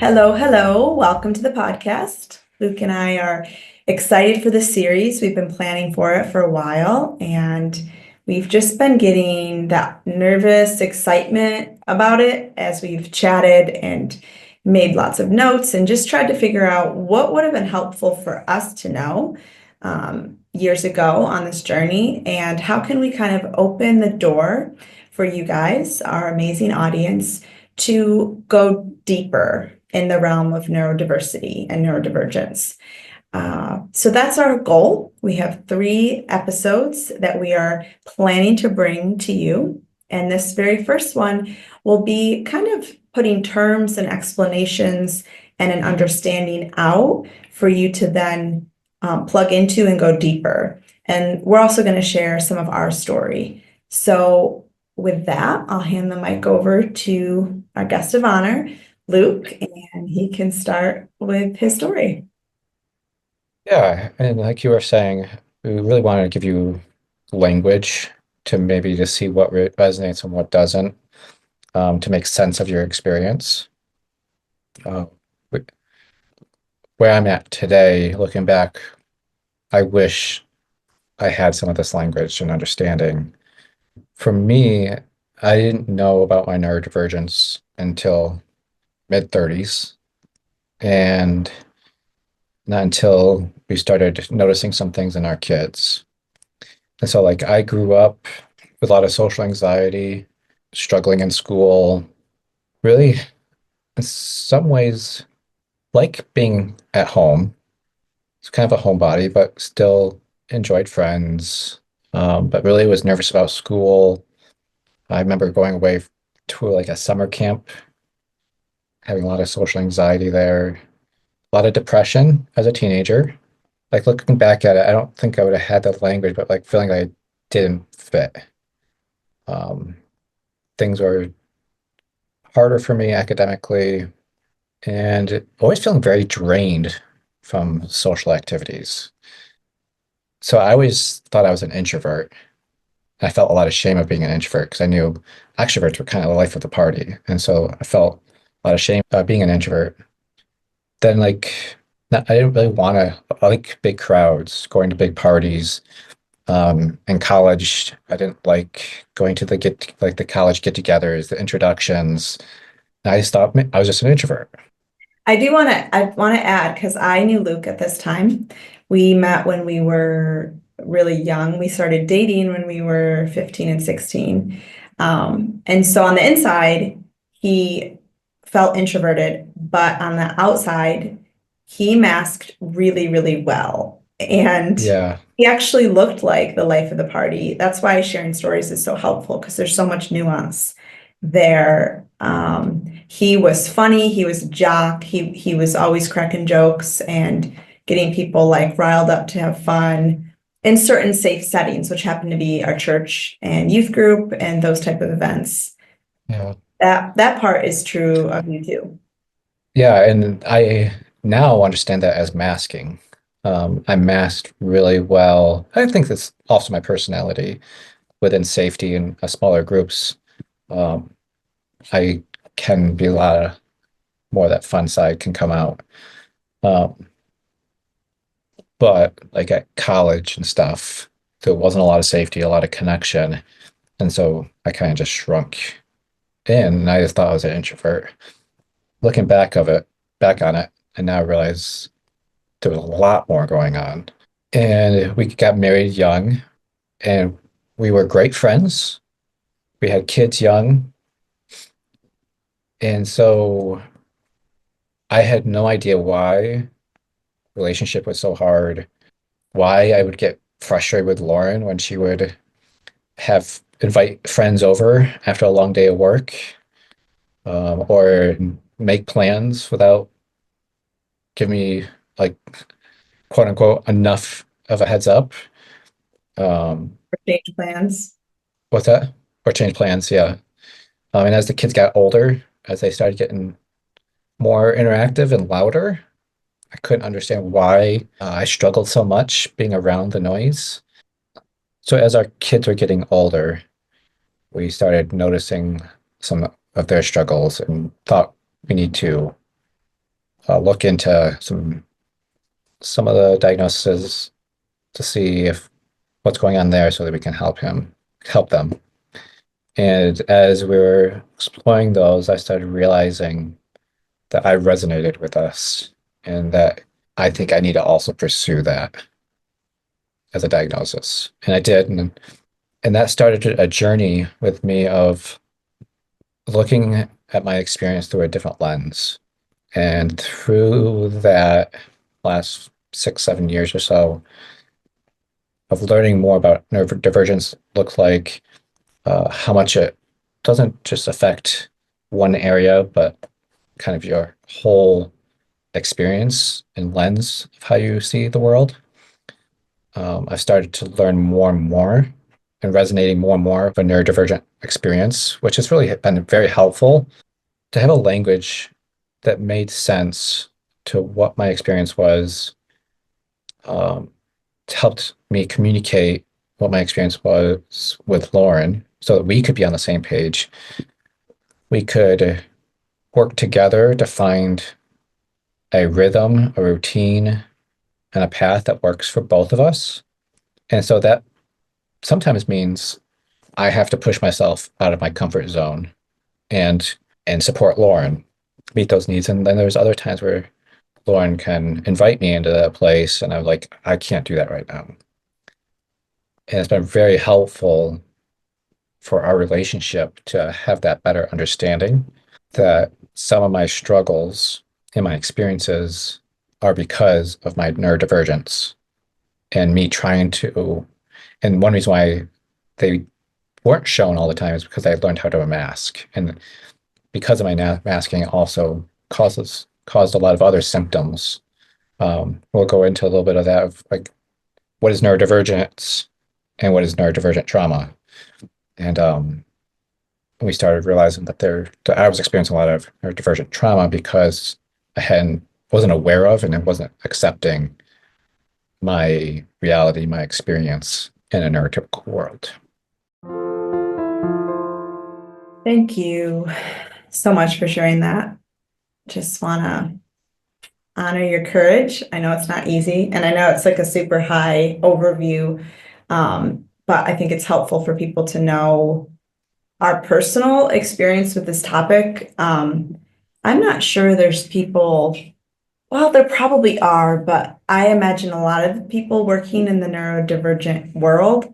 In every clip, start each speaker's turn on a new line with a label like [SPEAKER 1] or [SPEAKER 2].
[SPEAKER 1] Hello, hello. Welcome to the podcast. Luke and I are excited for this series. We've been planning for it for a while, and we've just been getting that nervous excitement about it as we've chatted and made lots of notes and just tried to figure out what would have been helpful for us to know years ago on this journey, and how can we kind of open the door for you guys, our amazing audience, to go deeper in the realm of neurodiversity and neurodivergence. So that's our goal. We have 3 episodes that we are planning to bring to you. And this very first one will be kind of putting terms and explanations and an understanding out for you to then plug into and go deeper. And we're also going to share some of our story. So with that, I'll hand the mic over to our guest of honor, Luke, and he can start with his story.
[SPEAKER 2] Yeah, and like you were saying, we really wanted to give you language to maybe to see what resonates and what doesn't, to make sense of your experience. Uh, wh- where I'm at today, looking back, I wish I had some of this language and understanding. For me, I didn't know about my neurodivergence until mid-30s, and not until we started noticing some things in our kids. And so, like, I grew up with a lot of social anxiety, struggling in school, really, in some ways, like being at home. It's kind of a homebody, but still enjoyed friends. But really was nervous about school. I remember going away to like a summer camp, having a lot of social anxiety there, a lot of depression as a teenager. Like looking back at it, I don't think I would have had the language, but like feeling like I didn't fit. Um, Things were harder for me academically and always feeling very drained from social activities. So I always thought I was an introvert. I felt a lot of shame of being an introvert because I knew extroverts were kind of the life of the party. And so I felt a lot of shame about being an introvert. Then, like, I didn't really want to like big crowds, going to big parties. In college, I didn't like going to the college get-togethers, the introductions. I just thought I was just an introvert.
[SPEAKER 1] I want to add, because I knew Luke at this time. We met when we were really young. We started dating when we were 15 and 16. And so on the inside, he felt introverted, but on the outside, he masked really, really well. And
[SPEAKER 2] Yeah,
[SPEAKER 1] he actually looked like the life of the party. That's why sharing stories is so helpful, because there's so much nuance there. He was funny, he was a jock, he was always cracking jokes and getting people like riled up to have fun in certain safe settings, which happened to be our church and youth group and those type of events.
[SPEAKER 2] yeah,
[SPEAKER 1] That part is true of you too.
[SPEAKER 2] yeah. And I now understand that as masking. I masked really well. I think that's also my personality within safety and smaller groups. Um, I can be a lot of more of that fun side can come out. Um, but like at college and stuff, there wasn't a lot of safety, a lot of connection. And so I kind of just shrunk in and I just thought I was an introvert. Looking back on it, I now realize there was a lot more going on. And we got married young and we were great friends. We had kids young. And so I had no idea why relationship was so hard, why I would get frustrated with Lauren when she would have invite friends over after a long day of work, or make plans without giving me like quote unquote enough of a heads up. Um,
[SPEAKER 1] Change plans.
[SPEAKER 2] what's that? Or change plans, yeah. And as the kids got older, as they started getting more interactive and louder, I couldn't understand why I struggled so much being around the noise. So as our kids were getting older, we started noticing some of their struggles and thought we need to look into some of the diagnoses to see if what's going on there so that we can help them. And as we were exploring those, I started realizing that I resonated with us and that I think I need to also pursue that as a diagnosis. And I did. And that started a journey with me of looking at my experience through a different lens. And through that last 6, 7 years or so of learning more about neurodivergence look like, how much it doesn't just affect one area, but kind of your whole experience and lens of how you see the world. I've started to learn more and more and resonating more and more of a neurodivergent experience, which has really been very helpful to have a language that made sense to what my experience was. It helped me communicate what my experience was with Lauren so that we could be on the same page. We could work together to find a rhythm, a routine, and a path that works for both of us. And so that sometimes means I have to push myself out of my comfort zone and support Lauren, meet those needs. And then there's other times where Lauren can invite me into that place, and I'm like, I can't do that right now. And it's been very helpful for our relationship to have that better understanding that some of my struggles and my experiences are because of my neurodivergence and me trying to, and one reason why they weren't shown all the time is because I learned how to mask. And because of my masking also caused a lot of other symptoms. We'll go into a little bit of that, of like what is neurodivergence and what is neurodivergent trauma. And we started realizing that I was experiencing a lot of neurodivergent trauma because I wasn't aware of and I wasn't accepting my reality, my experience in a neurotypical world.
[SPEAKER 1] Thank you so much for sharing that. Just want to honor your courage. I know it's not easy, and I know it's like a super high overview, but I think it's helpful for people to know our personal experience with this topic. I'm not sure there's people, well, there probably are, but I imagine a lot of the people working in the neurodivergent world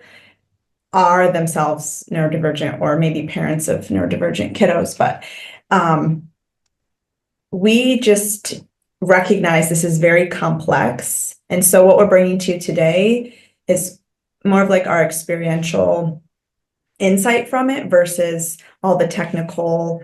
[SPEAKER 1] are themselves neurodivergent or maybe parents of neurodivergent kiddos, but we just recognize this is very complex. And so what we're bringing to you today is more of like our experiential insight from it versus all the technical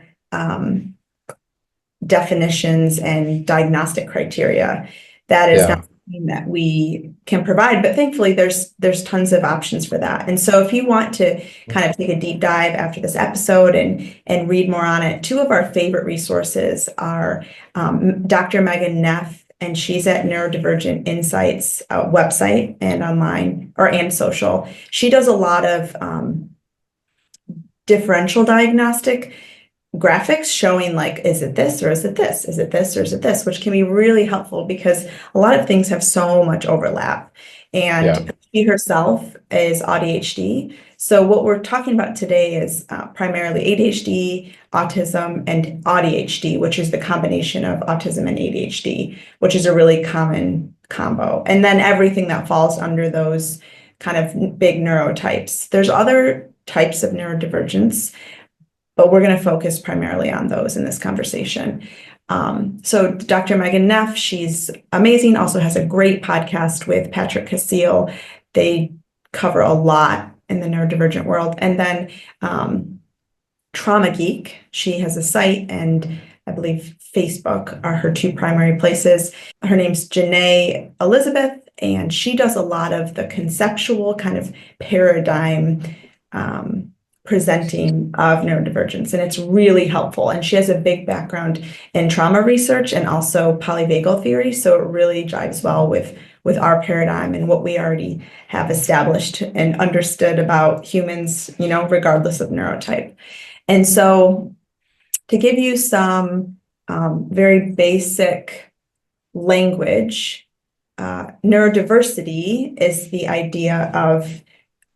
[SPEAKER 1] definitions and diagnostic criteria. That is not something that we can provide, but thankfully there's tons of options for that. And so if you want to kind of take a deep dive after this episode and read more on it, two of our favorite resources are Dr. Megan Neff, and she's at Neurodivergent Insights website and online and social. She does a lot of differential diagnostic graphics showing like, is it this or is it this? Is it this or is it this? Which can be really helpful because a lot of things have so much overlap. And she herself is ADHD. So what we're talking about today is primarily ADHD, autism, and ADHD, which is the combination of autism and ADHD, which is a really common combo. And then everything that falls under those kind of big neurotypes. There's other types of neurodivergence, but we're going to focus primarily on those in this conversation. So Dr. Megan Neff, she's amazing, also has a great podcast with Patrick Casile. They cover a lot in the neurodivergent world. And then Trauma Geek, she has a site, and I believe Facebook are her two primary places. Her name's Janae Elizabeth, and she does a lot of the conceptual kind of paradigm presenting of neurodivergence, and it's really helpful. And she has a big background in trauma research and also polyvagal theory, so it really jives well with our paradigm and what we already have established and understood about humans, regardless of neurotype. And so to give you some very basic language. Neurodiversity is the idea of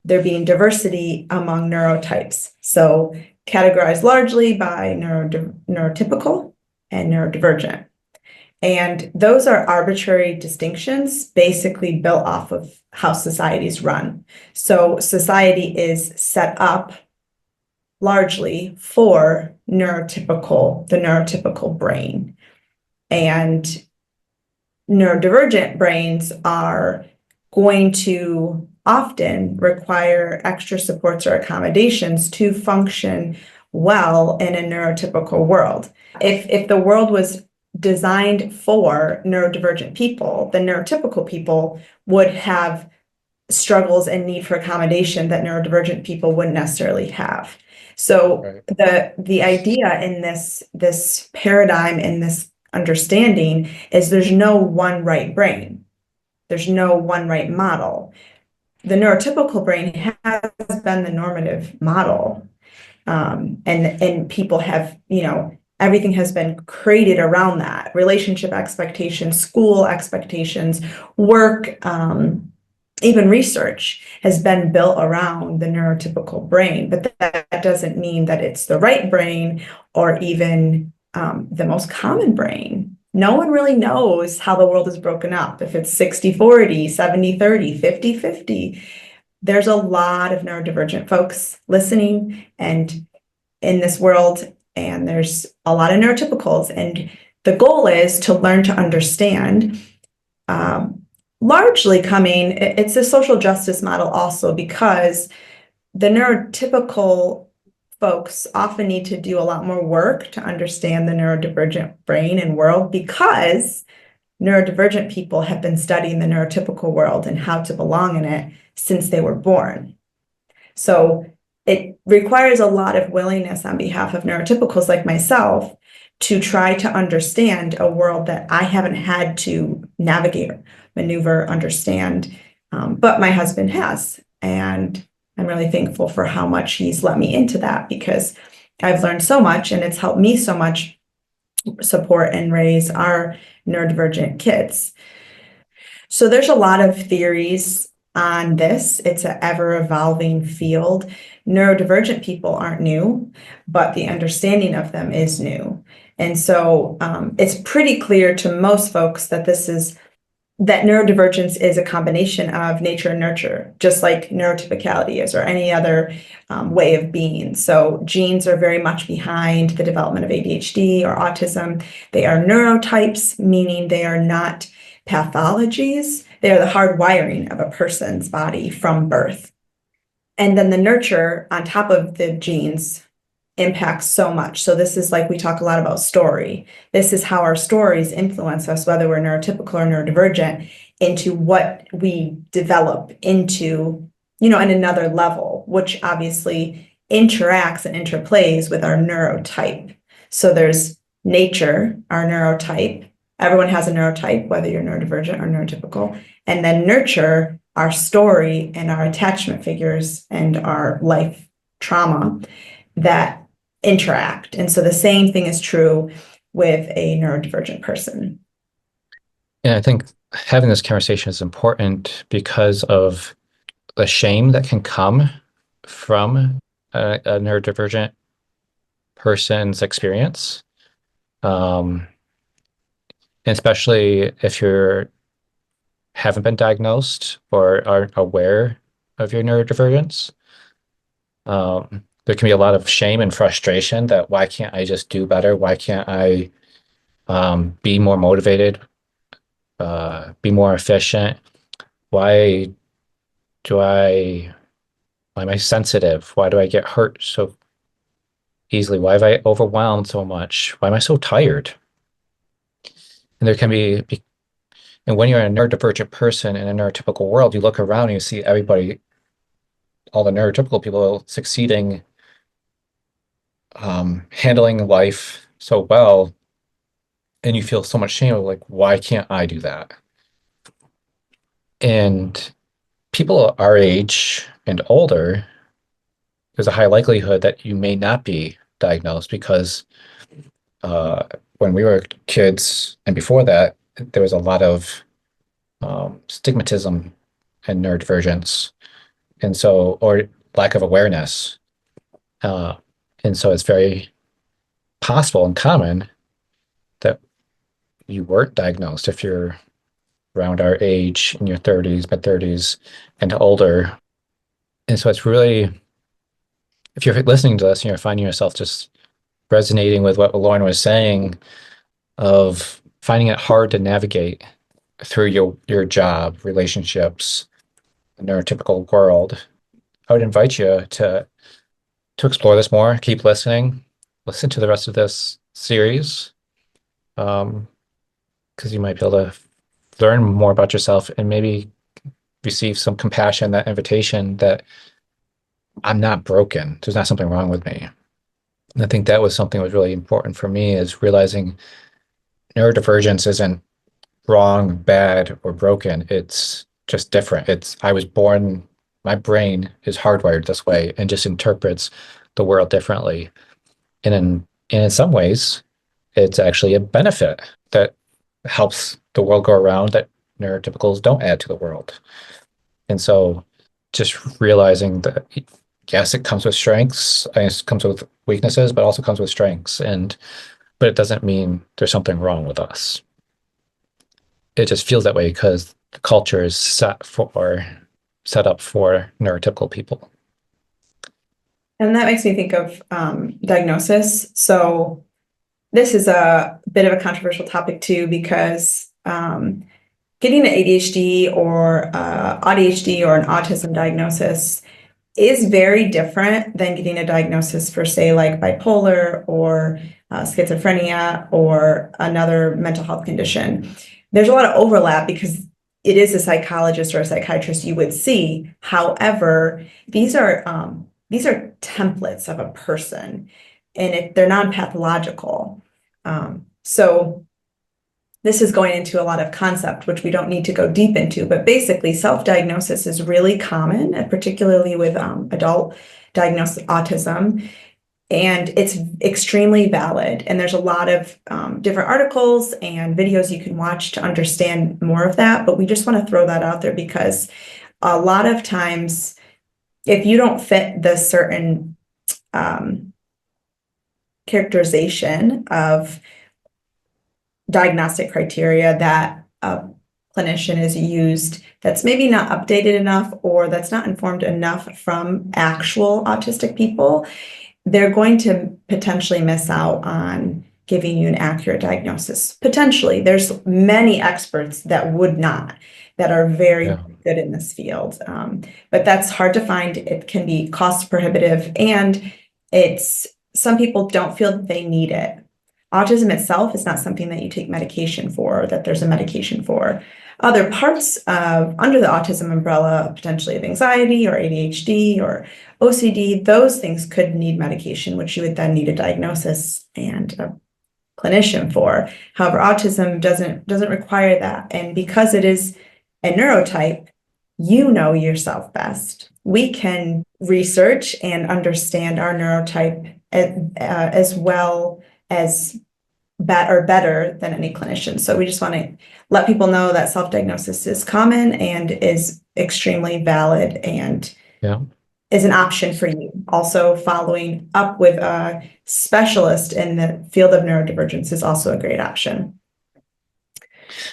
[SPEAKER 1] there being diversity among neurotypes. So categorized largely by neurotypical and neurodivergent. And those are arbitrary distinctions basically built off of how societies run. So society is set up largely for the neurotypical brain. And neurodivergent brains are going to often require extra supports or accommodations to function well in a neurotypical world. If the world was designed for neurodivergent people, the neurotypical people would have struggles and need for accommodation that neurodivergent people wouldn't necessarily have. So the idea in this paradigm, in this understanding, is there's no one right brain. There's no one right model. The neurotypical brain has been the normative model. And people have, everything has been created around that. Relationship expectations, school expectations, work, even research has been built around the neurotypical brain, but that doesn't mean that it's the right brain or even the most common brain. No one really knows how the world is broken up, if it's 60-40, 70-30, 50-50. There's a lot of neurodivergent folks listening and in this world, and there's a lot of neurotypicals. And the goal is to learn to understand, largely it's a social justice model also, because the neurotypical folks often need to do a lot more work to understand the neurodivergent brain and world, because neurodivergent people have been studying the neurotypical world and how to belong in it since they were born. So it requires a lot of willingness on behalf of neurotypicals like myself to try to understand a world that I haven't had to navigate, maneuver, understand, but my husband has. And I'm really thankful for how much he's let me into that, because I've learned so much and it's helped me so much support and raise our neurodivergent kids. So there's a lot of theories on this. It's an ever-evolving field. Neurodivergent people aren't new, but the understanding of them is new. And so it's pretty clear to most folks that that neurodivergence is a combination of nature and nurture, just like neurotypicality is, or any other way of being. So genes are very much behind the development of ADHD or autism. They are neurotypes, meaning they are not pathologies. They are the hard wiring of a person's body from birth. And then the nurture on top of the genes impacts so much. So this is like, we talk a lot about story. This is how our stories influence us, whether we're neurotypical or neurodivergent, into what we develop into, in another level, which obviously interacts and interplays with our neurotype. So there's nature, our neurotype. Everyone has a neurotype, whether you're neurodivergent or neurotypical. And then nurture, our story and our attachment figures and our life trauma that interact. And so the same thing is true with a neurodivergent person.
[SPEAKER 2] And I think having this conversation is important because of the shame that can come from a neurodivergent person's experience. Especially if you haven't been diagnosed or aren't aware of your neurodivergence. There can be a lot of shame and frustration that, why can't I just do better? Why can't I be more motivated, be more efficient? Why am I sensitive? Why do I get hurt so easily? Why have I overwhelmed so much? Why am I so tired? And there can be, and when you're a neurodivergent person in a neurotypical world, you look around and you see everybody, all the neurotypical people succeeding, handling life so well, and you feel so much shame of, like, why can't I do that? And people our age and older, there's a high likelihood that you may not be diagnosed, because when we were kids and before that, there was a lot of stigmatism and neurodivergence, and so or lack of awareness, uh, and so it's very possible and common that you weren't diagnosed if you're around our age in your 30s, mid 30s, and older. And so it's really, if you're listening to this and you're finding yourself just resonating with what Lauren was saying, of finding it hard to navigate through your job, relationships, the neurotypical world, I would invite you to explore this more, keep listening, listen to the rest of this series, because you might be able to learn more about yourself and maybe receive some compassion, that invitation that I'm not broken. There's not something wrong with me. And I think that was something that was really important for me, is realizing neurodivergence isn't wrong, bad, or broken. It's just different. I was born, my brain is hardwired this way and just interprets the world differently. And in some ways, it's actually a benefit that helps the world go around, that neurotypicals don't add to the world. And so just realizing that, yes, it comes with strengths, and it comes with weaknesses, but also comes with strengths. But it doesn't mean there's something wrong with us. It just feels that way because the culture is set up for neurotypical people.
[SPEAKER 1] And that makes me think of diagnosis. So this is a bit of a controversial topic too, because getting an ADHD or ADHD or an autism diagnosis is very different than getting a diagnosis for, say, like bipolar or schizophrenia or another mental health condition. There's a lot of overlap because it is a psychologist or a psychiatrist you would see. However, these are templates of a person, and they're non-pathological. So this is going into a lot of concept, which we don't need to go deep into, but basically self-diagnosis is really common, and particularly with adult diagnosed autism, and it's extremely valid. And there's a lot of different articles and videos you can watch to understand more of that, but we just want to throw that out there because a lot of times, if you don't fit the certain characterization of diagnostic criteria that a clinician is used, that's maybe not updated enough or that's not informed enough from actual autistic people, they're going to potentially miss out on giving you an accurate diagnosis. Potentially, there's many experts that would not, that are very good in this field. But that's hard to find. It can be cost prohibitive, and some people don't feel that they need it. Autism itself is not something that you take medication for, or that there's a medication for. Other parts of under the autism umbrella, potentially of anxiety or ADHD or OCD, those things could need medication, which you would then need a diagnosis and a clinician for. However, autism doesn't require that. And because it is a neurotype, you know yourself best. We can research and understand our neurotype as well as better than any clinician. So we just want to let people know that self-diagnosis is common and is extremely valid and is an option for you. Also, following up with a specialist in the field of neurodivergence is also a great option.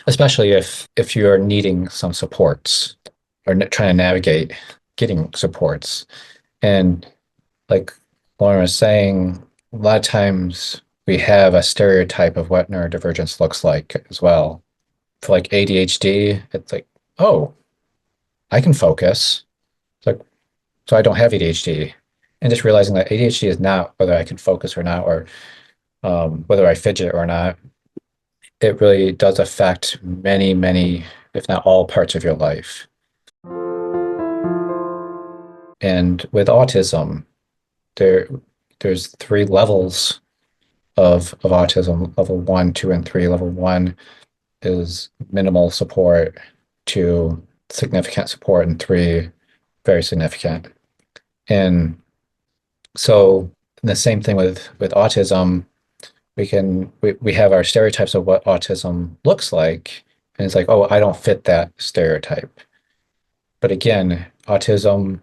[SPEAKER 2] Especially if you're needing some supports or trying to navigate getting supports. And like Lauren was saying, a lot of times we have a stereotype of what neurodivergence looks like as well. For like ADHD, it's like, oh, I can focus. It's like, so I don't have ADHD. And just realizing that ADHD is not whether I can focus or not, or whether I fidget or not. It really does affect many, many, if not all parts of your life. And with autism, there's 3 levels of autism: level 1, 2, and 3. Level 1 is minimal support, 2 significant support, and 3 very significant. And so the same thing with autism, we have our stereotypes of what autism looks like, and it's like, oh, I don't fit that stereotype. But again, autism,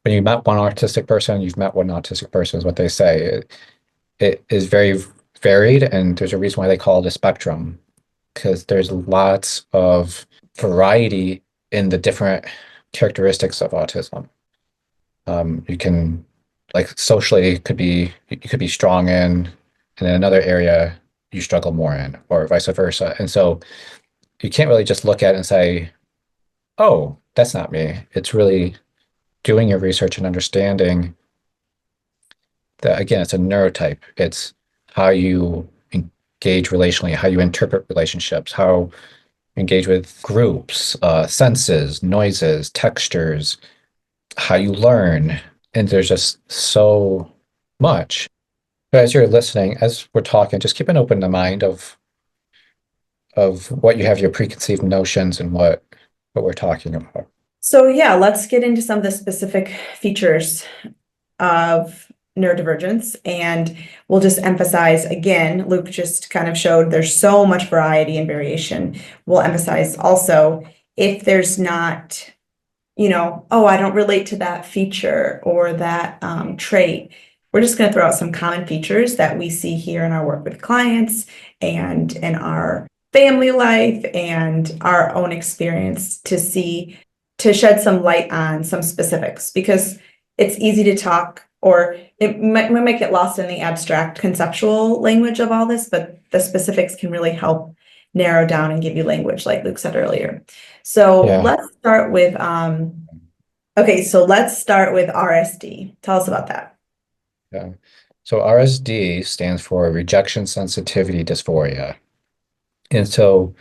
[SPEAKER 2] when you met one autistic person, you've met one autistic person, is what they say. It is very varied, and there's a reason why they call it a spectrum, because there's lots of variety in the different characteristics of autism. You can, like, socially, it could be you could be strong in, and in another area you struggle more in, or vice versa. And so you can't really just look at it and say, "Oh, that's not me." It's really doing your research and understanding that, again, it's a neurotype. It's how you engage relationally, how you interpret relationships, how you engage with groups, senses, noises, textures, how you learn. And there's just so much. But as you're listening, as we're talking, just keep an open mind of what you have, your preconceived notions, and what we're talking about.
[SPEAKER 1] So yeah, let's get into some of the specific features of neurodivergence, and we'll just emphasize again, Luke just kind of showed there's so much variety and variation. We'll emphasize also, if there's not, oh, I don't relate to that feature or that trait, we're just going to throw out some common features that we see here in our work with clients and in our family life and our own experience to shed some light on some specifics, because it's easy to talk, or we might get lost in the abstract conceptual language of all this, but the specifics can really help narrow down and give you language, like Luke said earlier. So
[SPEAKER 2] Yeah.
[SPEAKER 1] let's start with RSD. Tell us about that.
[SPEAKER 2] Yeah. So RSD stands for rejection sensitivity dysphoria. And so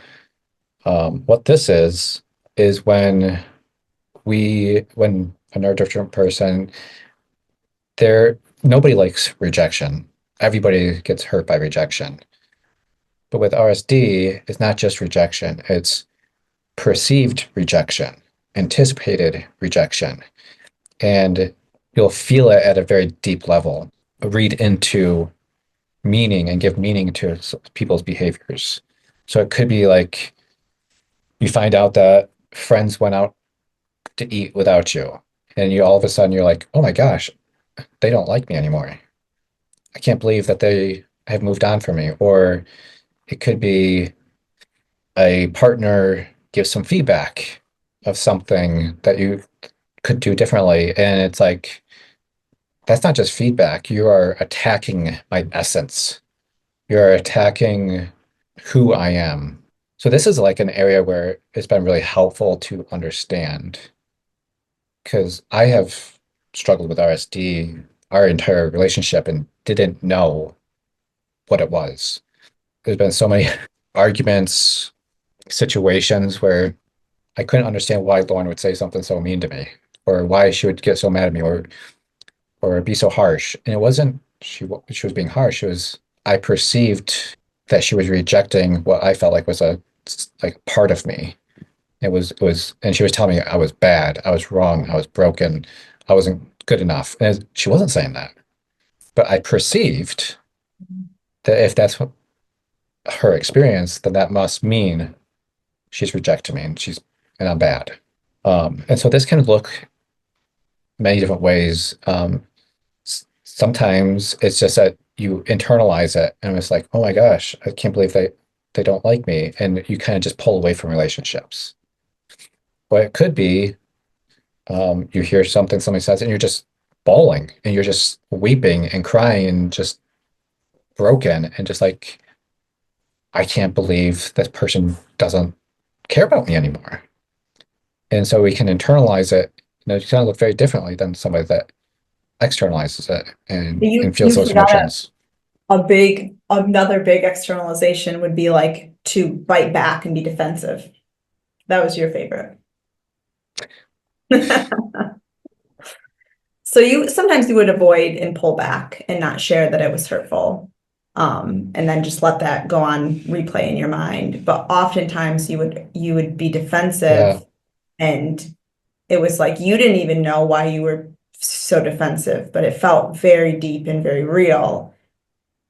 [SPEAKER 2] what this is when a neurodivergent person, nobody likes rejection. Everybody gets hurt by rejection. But with RSD, it's not just rejection, it's perceived rejection, anticipated rejection. And you'll feel it at a very deep level, read into meaning and give meaning to people's behaviors. So it could be like you find out that friends went out to eat without you, and you all of a sudden you're like, oh my gosh, they don't like me anymore. I can't believe that they have moved on from me. Or it could be a partner gives some feedback of something that you could do differently. And it's like, that's not just feedback. You are attacking my essence. You're attacking who I am. So this is like an area where it's been really helpful to understand, because I have struggled with RSD our entire relationship and didn't know what it was. There's been so many arguments, situations where I couldn't understand why Lauren would say something so mean to me, or why she would get so mad at me, or be so harsh. And it wasn't she was being harsh. It was, I perceived that she was rejecting what I felt like was a like part of me. It was, and she was telling me I was bad, I was wrong, I was broken, I wasn't good enough. And she wasn't saying that, but I perceived that if that's what her experience, then that must mean she's rejecting me and I'm bad. And so this can look many different ways. Sometimes it's just that you internalize it and it's like, oh my gosh, I can't believe they don't like me. And you kind of just pull away from relationships. But it could be you hear something somebody says and you're just bawling and you're just weeping and crying and just broken and just like, I can't believe this person doesn't care about me anymore. And so we can internalize it. It kind of look very differently than somebody that externalizes it and feels
[SPEAKER 1] You
[SPEAKER 2] those
[SPEAKER 1] forgot
[SPEAKER 2] emotions.
[SPEAKER 1] another big externalization would be like to bite back and be defensive. That was your favorite. So sometimes you would avoid and pull back and not share that it was hurtful. And then just let that go on replay in your mind. But oftentimes you would be
[SPEAKER 2] Yeah.
[SPEAKER 1] defensive, and it was like you didn't even know why you were so defensive, but it felt very deep and very real.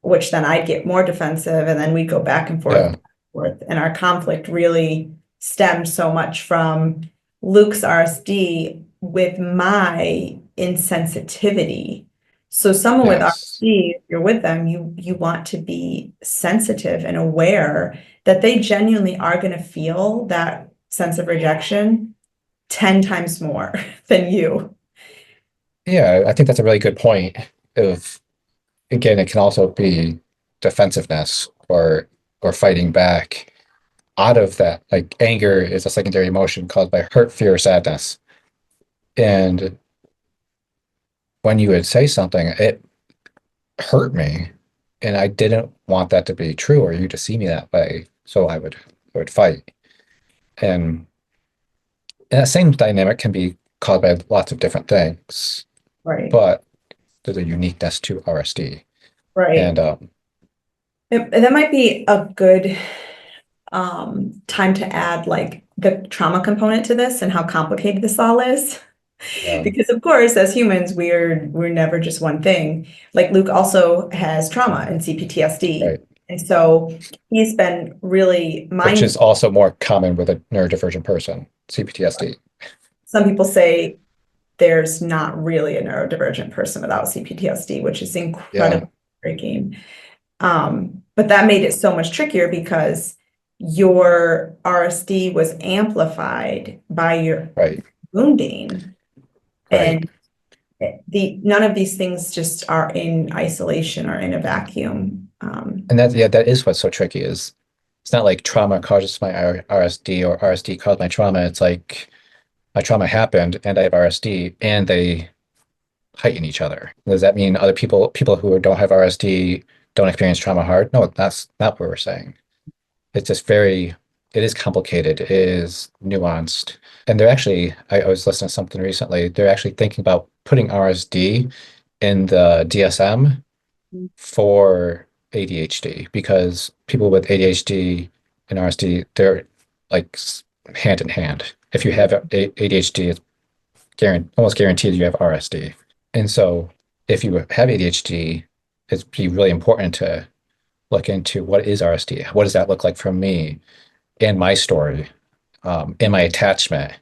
[SPEAKER 1] which then I'd get more defensive, and then we'd go back and forth,
[SPEAKER 2] Yeah.
[SPEAKER 1] back and forth. And our conflict really stemmed so much from Luke's RSD with my insensitivity. So someone with
[SPEAKER 2] Yes.
[SPEAKER 1] RSD, if you're with them, you want to be sensitive and aware that they genuinely are going to feel that sense of rejection 10 times more than you.
[SPEAKER 2] Yeah, I think that's a really good point of, again, it can also be defensiveness or fighting back out of that. Like anger is a secondary emotion caused by hurt, fear, or sadness. And when you would say something, it hurt me, and I didn't want that to be true or you to see me that way. So I would fight. And that same dynamic can be caused by lots of different things,
[SPEAKER 1] Right.
[SPEAKER 2] but there's a uniqueness to RSD.
[SPEAKER 1] Right.
[SPEAKER 2] And
[SPEAKER 1] That might be a good time to add like the trauma component to this and how complicated this all is.
[SPEAKER 2] yeah,
[SPEAKER 1] Because of course, as humans, we're never just one thing. Like Luke also has trauma and CPTSD.
[SPEAKER 2] right.
[SPEAKER 1] And so he's been really
[SPEAKER 2] Which
[SPEAKER 1] mindful.
[SPEAKER 2] is also more common with a neurodivergent person, CPTSD.
[SPEAKER 1] Some people say there's not really a neurodivergent person without CPTSD, which is
[SPEAKER 2] Yeah,
[SPEAKER 1] incredibly breaking. But that made it so much trickier because your RSD was amplified by your
[SPEAKER 2] right,
[SPEAKER 1] wounding.
[SPEAKER 2] right.
[SPEAKER 1] And none of these things just are in isolation or in a vacuum.
[SPEAKER 2] And that, yeah, that is what's so tricky is it's not like trauma causes my RSD or RSD caused my trauma. It's like my trauma happened and I have RSD and they heighten each other. Does that mean other people who don't have RSD don't experience trauma hard? No, that's not what we're saying. It's just it is complicated, it is nuanced. And they're actually, I was listening to something recently, they're actually thinking about putting RSD in the DSM for ADHD because people with ADHD and RSD, they're like hand in hand. If you have ADHD, it's almost guaranteed you have RSD. And so if you have ADHD, it'd be really important to look into what is RSD? What does that look like for me and my story, and my attachment,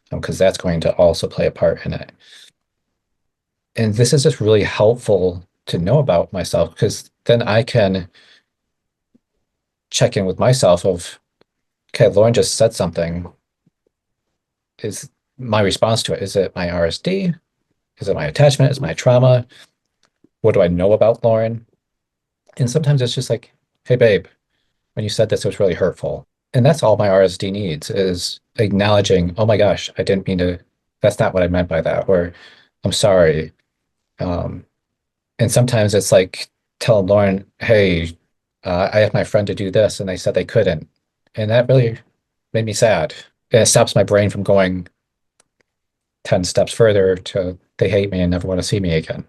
[SPEAKER 2] because that's going to also play a part in it. And this is just really helpful to know about myself because then I can check in with myself of, okay, Lauren just said something. Is my response to it, is it my RSD? Is it my attachment? Is it my trauma? What do I know about Lauren? And sometimes it's just like, hey, babe, when you said this, it was really hurtful. And that's all my RSD needs is acknowledging, oh my gosh, I didn't mean to, that's not what I meant by that, or I'm sorry. Um, and sometimes it's like telling Lauren, hey, I asked my friend to do this and they said they couldn't. And that really made me sad. And it stops my brain from going 10 steps further to they hate me and never want to see me again.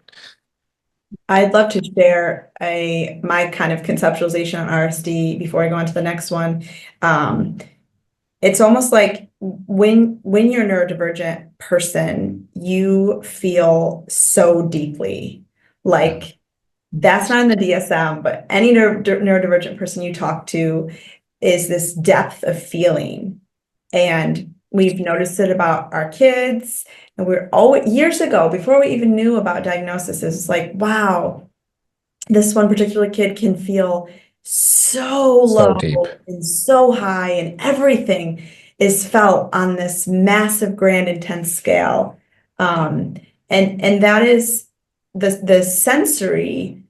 [SPEAKER 1] I'd love to share my kind of conceptualization on RSD before I go on to the next one. It's almost like when you're a neurodivergent person, you feel so deeply.
[SPEAKER 2] Yeah,
[SPEAKER 1] Like that's not in the DSM, but any neurodivergent person you talk to is this depth of feeling. And we've noticed it about our kids. And we're always, years ago, before we even knew about diagnosis, it's like, wow, this one particular kid can feel so
[SPEAKER 2] so deep.
[SPEAKER 1] low and so high, and everything is felt on this massive, grand, intense scale. Um, and that is the sensory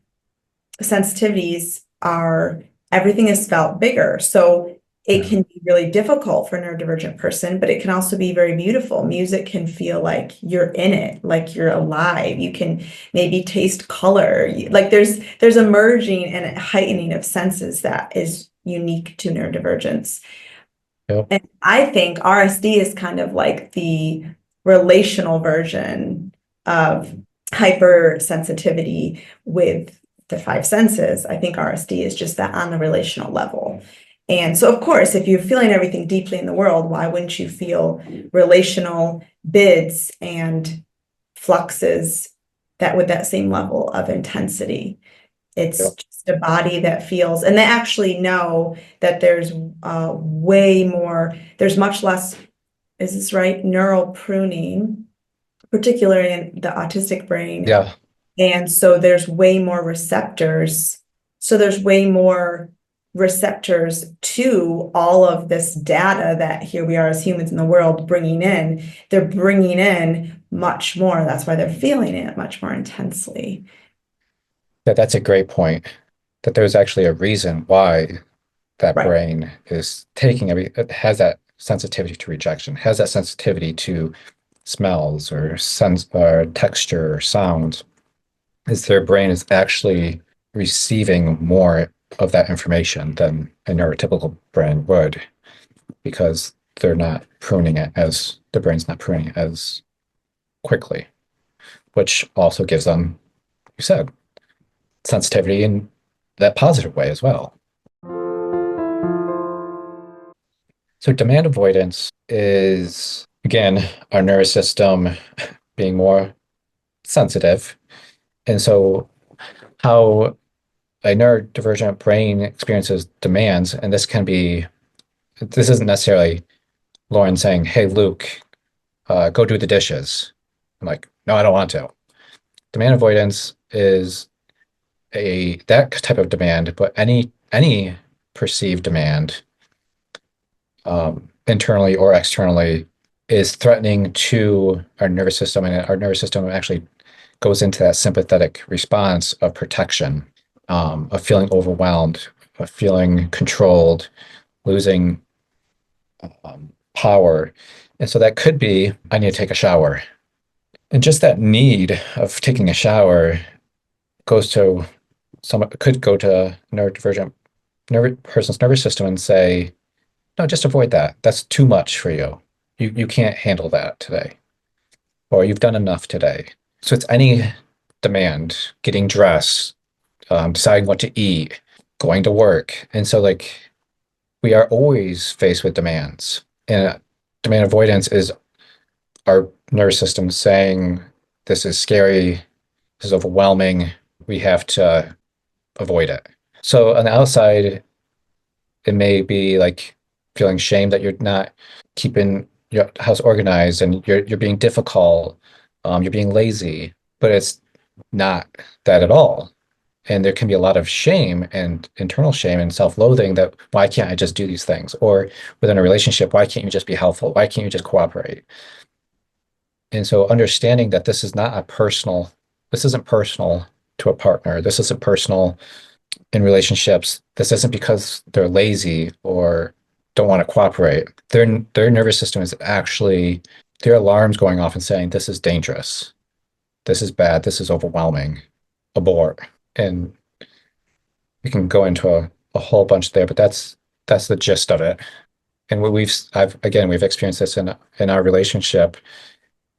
[SPEAKER 1] sensitivities are everything is felt bigger. So it
[SPEAKER 2] Yeah.
[SPEAKER 1] can be really difficult for a neurodivergent person, but it can also be very beautiful. Music can feel like you're in it, like you're alive. You can maybe taste color. Like there's a merging and a heightening of senses that is unique to neurodivergence.
[SPEAKER 2] Yep.
[SPEAKER 1] And I think RSD is kind of like the relational version of hypersensitivity with the five senses. I think RSD is just that on the relational level. And so, of course, if you're feeling everything deeply in the world, why wouldn't you feel relational bids and fluxes that with that same level of intensity? It's
[SPEAKER 2] Yep.
[SPEAKER 1] just just a body that feels, and they actually know that there's way more, there's much less, is this right? Neural pruning, particularly in the autistic brain.
[SPEAKER 2] Yeah.
[SPEAKER 1] And so there's way more receptors. So there's way more receptors to all of this data that here we are as humans in the world bringing in. They're bringing in much more. That's why they're feeling it much more intensely.
[SPEAKER 2] That's a great point. That there's actually a reason why that
[SPEAKER 1] Right.
[SPEAKER 2] brain is taking it has that sensitivity to rejection, has that sensitivity to smells or sense or texture or sound, is their brain is actually receiving more of that information than a neurotypical brain would, because they're not pruning it as the brain's not pruning it as quickly, which also gives them, you said, sensitivity in that positive way as well. So demand avoidance is, again, our nervous system being more sensitive. And so how a neurodivergent brain experiences demands, and this isn't necessarily Lauren saying, hey, Luke, go do the dishes. I'm like, no, I don't want to. Demand avoidance is that type of demand, but any perceived demand, internally or externally, is threatening to our nervous system, and our nervous system actually goes into that sympathetic response of protection, of feeling overwhelmed, of feeling controlled, losing power. And so that could be, I need to take a shower. And just that need of taking a shower could go to neurodivergent person's nervous system and say, no, just avoid that. That's too much for you. You can't handle that today, or you've done enough today. So it's any demand, getting dressed, deciding what to eat, going to work. And so like we are always faced with demands. And demand avoidance is our nervous system saying, this is scary, this is overwhelming, we have to avoid it. So on the outside, it may be like feeling shame that you're not keeping your house organized and you're being difficult, you're being lazy, but it's not that at all. And there can be a lot of shame and internal shame and self-loathing that why can't I just do these things? Or within a relationship, why can't you just be helpful? Why can't you just cooperate? And so understanding that this isn't personal to a partner. This isn't personal in relationships. This isn't because they're lazy or don't want to cooperate. Their nervous system is actually, their alarms going off and saying, this is dangerous. This is bad. This is overwhelming. Abort. And we can go into a whole bunch there, but that's the gist of it. And we've experienced this in our relationship,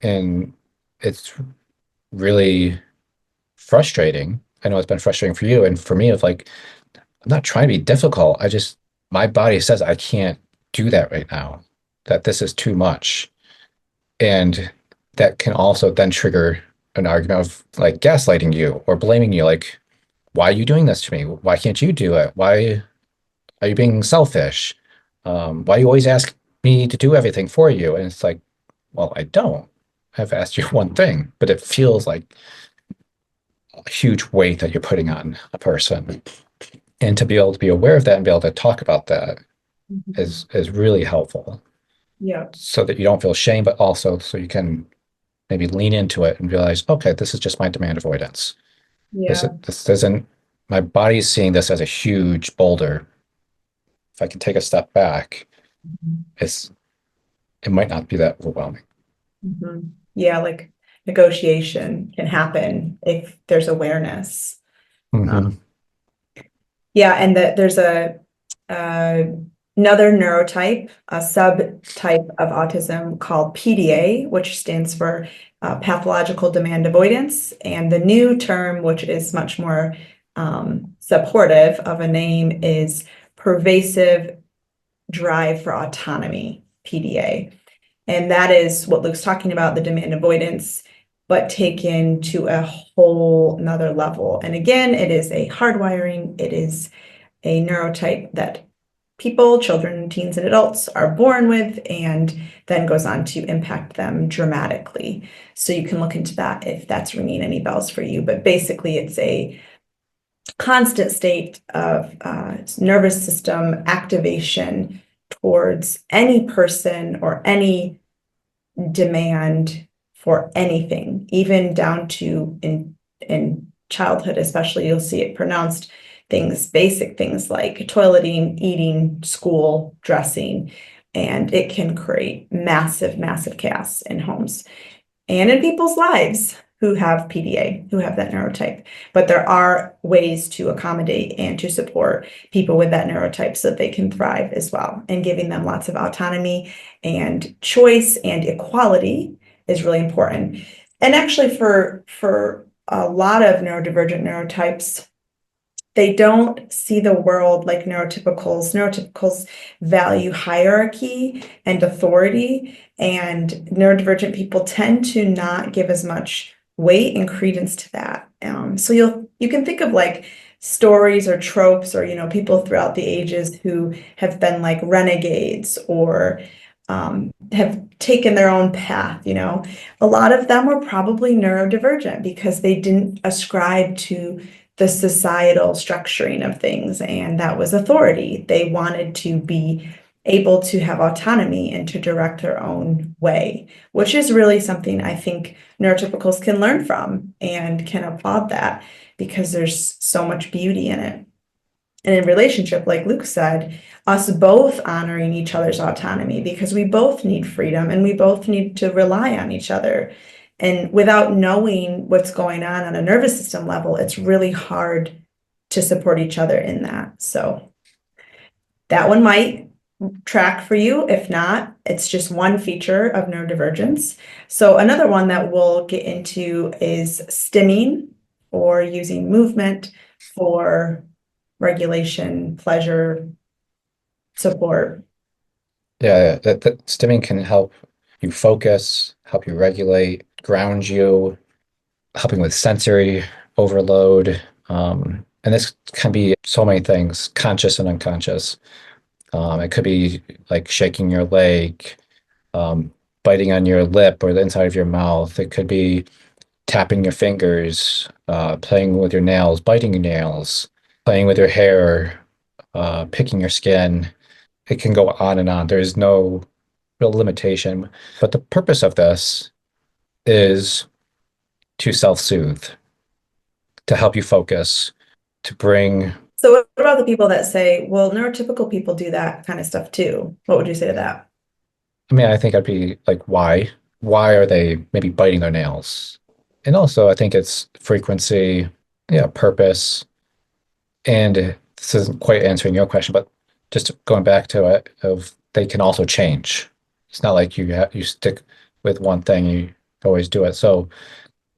[SPEAKER 2] and it's really frustrating. I know it's been frustrating for you and for me, of like, I'm not trying to be difficult. My body says I can't do that right now, that this is too much. And that can also then trigger an argument of like gaslighting you or blaming you, like, why are you doing this to me? Why can't you do it? Why are you being selfish? Why you always ask me to do everything for you? And it's like, well, I don't. I've asked you one thing, but it feels like a huge weight that you're putting on a person. And to be able to be aware of that and be able to talk about that
[SPEAKER 1] Mhm.
[SPEAKER 2] is really helpful,
[SPEAKER 1] Yeah.
[SPEAKER 2] so that you don't feel shame, but also so you can maybe lean into it and realize, okay, this is just my demand avoidance.
[SPEAKER 1] Yeah.
[SPEAKER 2] This isn't, my body's seeing this as a huge boulder. If I can take a step back,
[SPEAKER 1] Mhm.
[SPEAKER 2] it might not be that overwhelming.
[SPEAKER 1] Mhm. Yeah, like negotiation can happen if there's awareness.
[SPEAKER 2] Hmm.
[SPEAKER 1] Yeah, and there's uh, another neurotype, a subtype of autism called PDA, which stands for pathological demand avoidance, and the new term, which is much more supportive of a name, is pervasive drive for autonomy, PDA. And that is what Luke's talking about, the demand avoidance. but taken to a whole another level. And again, it is a hardwiring, it is a neurotype that people, children, teens, and adults are born with, and then goes on to impact them dramatically. So you can look into that if that's ringing any bells for you. But basically, it's a constant state of nervous system activation towards any person or any demand for anything, even down to in childhood, especially, you'll see it pronounced basic things like toileting, eating, school, dressing, and it can create massive, massive chaos in homes and in people's lives who have PDA, who have that neurotype. But there are ways to accommodate and to support people with that neurotype so that they can thrive as well. And giving them lots of autonomy and choice and equality is really important. And actually for a lot of neurodivergent neurotypes, they don't see the world like neurotypicals. Neurotypicals value hierarchy and authority, and neurodivergent people tend to not give as much weight and credence to that. So you can think of like stories or tropes or people throughout the ages who have been like renegades or have taken their own path. A lot of them were probably neurodivergent because they didn't ascribe to the societal structuring of things, and that was authority. They wanted to be able to have autonomy and to direct their own way, which is really something I think neurotypicals can learn from and can applaud that because there's so much beauty in it. And in relationship, like Luke said, us both honoring each other's autonomy because we both need freedom and we both need to rely on each other. And without knowing what's going on a nervous system level, it's really hard to support each other in that. So that one might track for you. If not, it's just one feature of neurodivergence. So another one that we'll get into is stimming, or using movement for regulation, pleasure, support.
[SPEAKER 2] Yeah, that stimming can help you focus, help you regulate, ground you, helping with sensory overload. And this can be so many things, conscious and unconscious. It could be like shaking your leg, biting on your lip or the inside of your mouth. It could be tapping your fingers, playing with your nails, biting your nails, playing with your hair, picking your skin. It can go on and on. There's no real limitation. But the purpose of this is to self-soothe, to help you focus, to bring.
[SPEAKER 1] So what about the people that say, well, neurotypical people do that kind of stuff too? What would you say to that?
[SPEAKER 2] I mean, I think I'd be like, why? Why are they maybe biting their nails? And also, I think it's frequency, yeah, purpose. And this isn't quite answering your question, but just going back to it, of they can also change. It's not like you stick with one thing, you always do it. So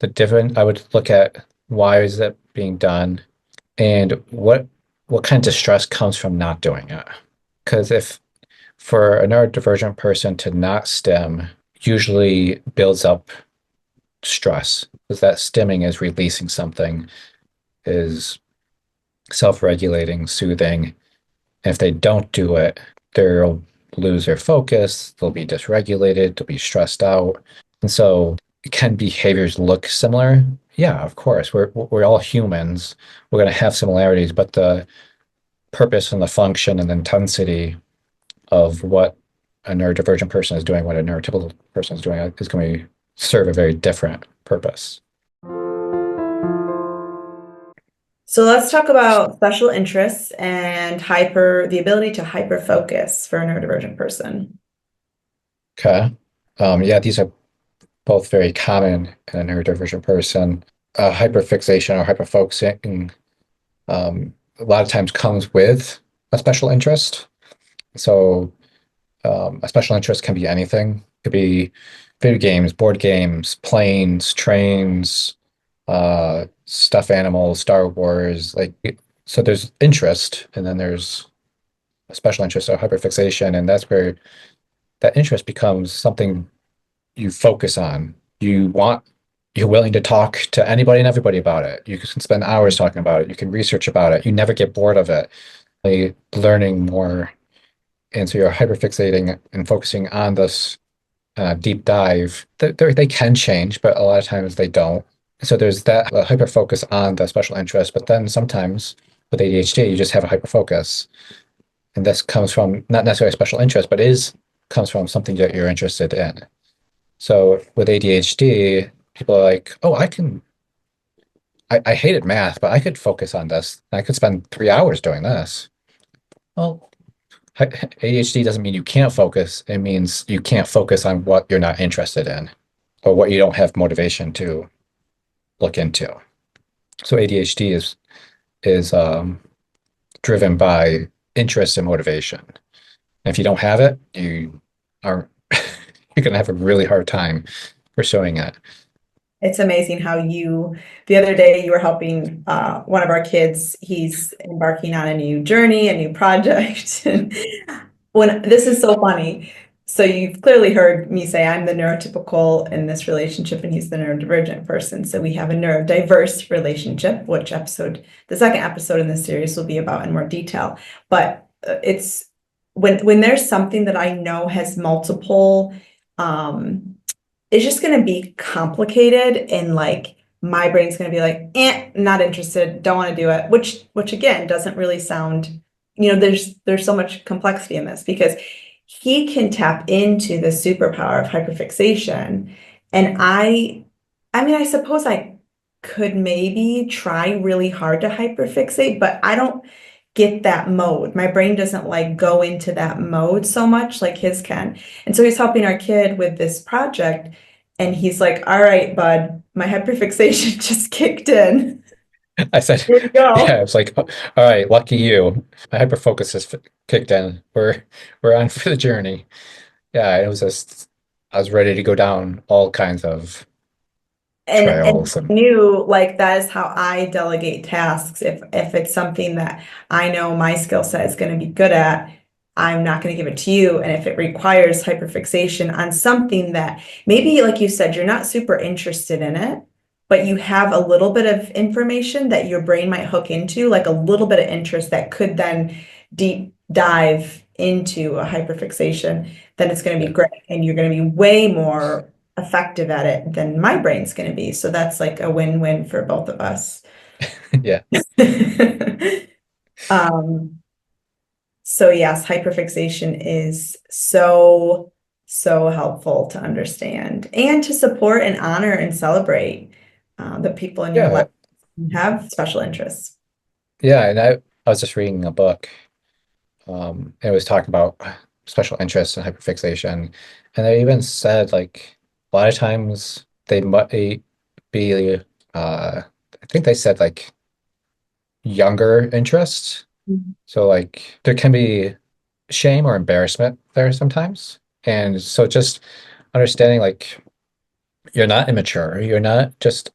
[SPEAKER 2] I would look at why is that being done, and what kind of distress comes from not doing it. Because if for a neurodivergent person to not stim usually builds up stress, because that stimming is releasing something, is self-regulating, soothing. And if they don't do it, they'll lose their focus, they'll be dysregulated, they'll be stressed out. And so can behaviors look similar? Yeah, of course. We're all humans. We're going to have similarities, but the purpose and the function and the intensity of what a neurodivergent person is doing, what a neurotypical person is doing, is going to serve a very different purpose.
[SPEAKER 1] So let's talk about special interests and the ability to hyperfocus for a neurodivergent person.
[SPEAKER 2] Okay. Yeah, these are both very common in a neurodivergent person. Hyperfixation or hyperfocusing a lot of times comes with a special interest. So a special interest can be anything. It could be video games, board games, planes, trains, stuffed animals, Star Wars. So there's interest, and then there's a special interest or hyperfixation, and that's where that interest becomes something you focus on. You want you're willing to talk to anybody and everybody about it. You can spend hours talking about it. You can research about it. You never get bored of it. Like, learning more. And so you're hyperfixating and focusing on this deep dive. They can change, but a lot of times they don't. So there's that hyper focus on the special interest, but then sometimes with ADHD, you just have a hyper focus. And this comes from not necessarily a special interest, but comes from something that you're interested in. So with ADHD, people are like, oh, I hated math, but I could focus on this. I could spend 3 hours doing this. Well, ADHD doesn't mean you can't focus. It means you can't focus on what you're not interested in or what you don't have motivation to look into. So ADHD is driven by interest and motivation. And if you don't have it, you are you're going to have a really hard time pursuing it.
[SPEAKER 1] It's amazing how the other day you were helping one of our kids. He's embarking on a new journey, a new project. And this is so funny. So you've clearly heard me say I'm the neurotypical in this relationship and he's the neurodivergent person. So we have a neurodiverse relationship, which the second episode in this series will be about in more detail. But it's when there's something that I know has multiple it's just going to be complicated, and like my brain's going to be like, not interested, don't want to do it, which again doesn't really sound, there's so much complexity in this because he can tap into the superpower of hyperfixation. And I mean, I suppose I could maybe try really hard to hyperfixate, but I don't get that mode. My brain doesn't like go into that mode so much like his can. And so he's helping our kid with this project and he's like, all right, bud, my hyperfixation just kicked in.
[SPEAKER 2] I said,
[SPEAKER 1] Here we
[SPEAKER 2] yeah,
[SPEAKER 1] go.
[SPEAKER 2] it's like, all right, lucky you. My hyperfocus has kicked in. We're on for the journey. Yeah, it was just I was ready to go down all kinds of
[SPEAKER 1] And
[SPEAKER 2] trails and
[SPEAKER 1] knew like that is how I delegate tasks. If it's something that I know my skill set is going to be good at, I'm not going to give it to you. And if it requires hyperfixation on something that maybe, like you said, you're not super interested in it, but you have a little bit of information that your brain might hook into, like a little bit of interest that could then deep dive into a hyperfixation, then it's going to
[SPEAKER 2] yeah,
[SPEAKER 1] be great. And you're going to be way more effective at it than my brain's going to be. So that's like a win-win for both of us.
[SPEAKER 2] yeah,
[SPEAKER 1] Um, so yes, hyperfixation is so, so helpful to understand and to support and honor and celebrate the people in your life
[SPEAKER 2] yeah,
[SPEAKER 1] who have special interests.
[SPEAKER 2] yeah. And I was just reading a book. It was talking about special interests and hyperfixation, and they even said like a lot of times they might be I think they said like younger interests.
[SPEAKER 1] Mhm.
[SPEAKER 2] So like there can be shame or embarrassment there sometimes. And so just understanding like you're not immature, you're not just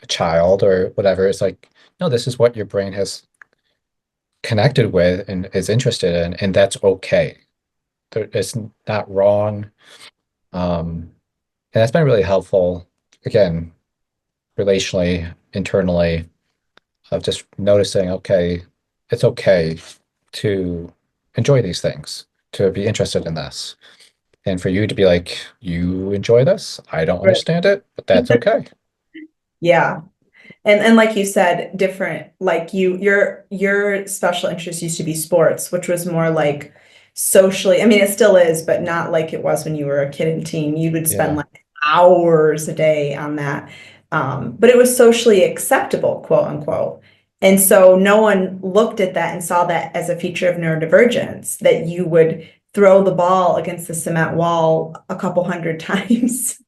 [SPEAKER 2] a child or whatever. It's like, no, this is what your brain has connected with and is interested in, and that's okay. It's not wrong. And that's been really helpful, again, relationally, internally, of just noticing, okay, it's okay to enjoy these things, to be interested in this. And for you to be like, you enjoy this? I don't
[SPEAKER 1] Right.
[SPEAKER 2] understand it, but that's okay.
[SPEAKER 1] Yeah. And like you said, different, like your special interest used to be sports, which was more like socially, I mean, it still is, but not like it was when you were a kid and teen. You would spend
[SPEAKER 2] Yeah.
[SPEAKER 1] like hours a day on that. But it was socially acceptable, quote unquote. And so no one looked at that and saw that as a feature of neurodivergence, that you would throw the ball against the cement wall a couple hundred times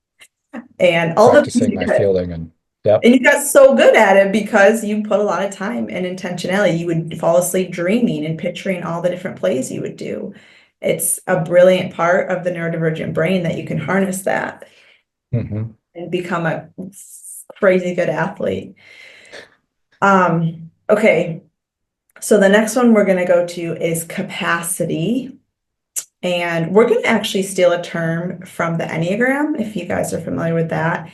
[SPEAKER 1] and all the things
[SPEAKER 2] Practicing
[SPEAKER 1] you
[SPEAKER 2] my
[SPEAKER 1] could.
[SPEAKER 2] fielding and yep.
[SPEAKER 1] And you got so good at it because you put a lot of time and intentionality. You would fall asleep dreaming and picturing all the different plays you would do. It's a brilliant part of the neurodivergent brain that you can harness that
[SPEAKER 2] Hmm.
[SPEAKER 1] and become a crazy good athlete. Okay. So the next one we're going to go to is capacity. And we're going to actually steal a term from the Enneagram, if you guys are familiar with that.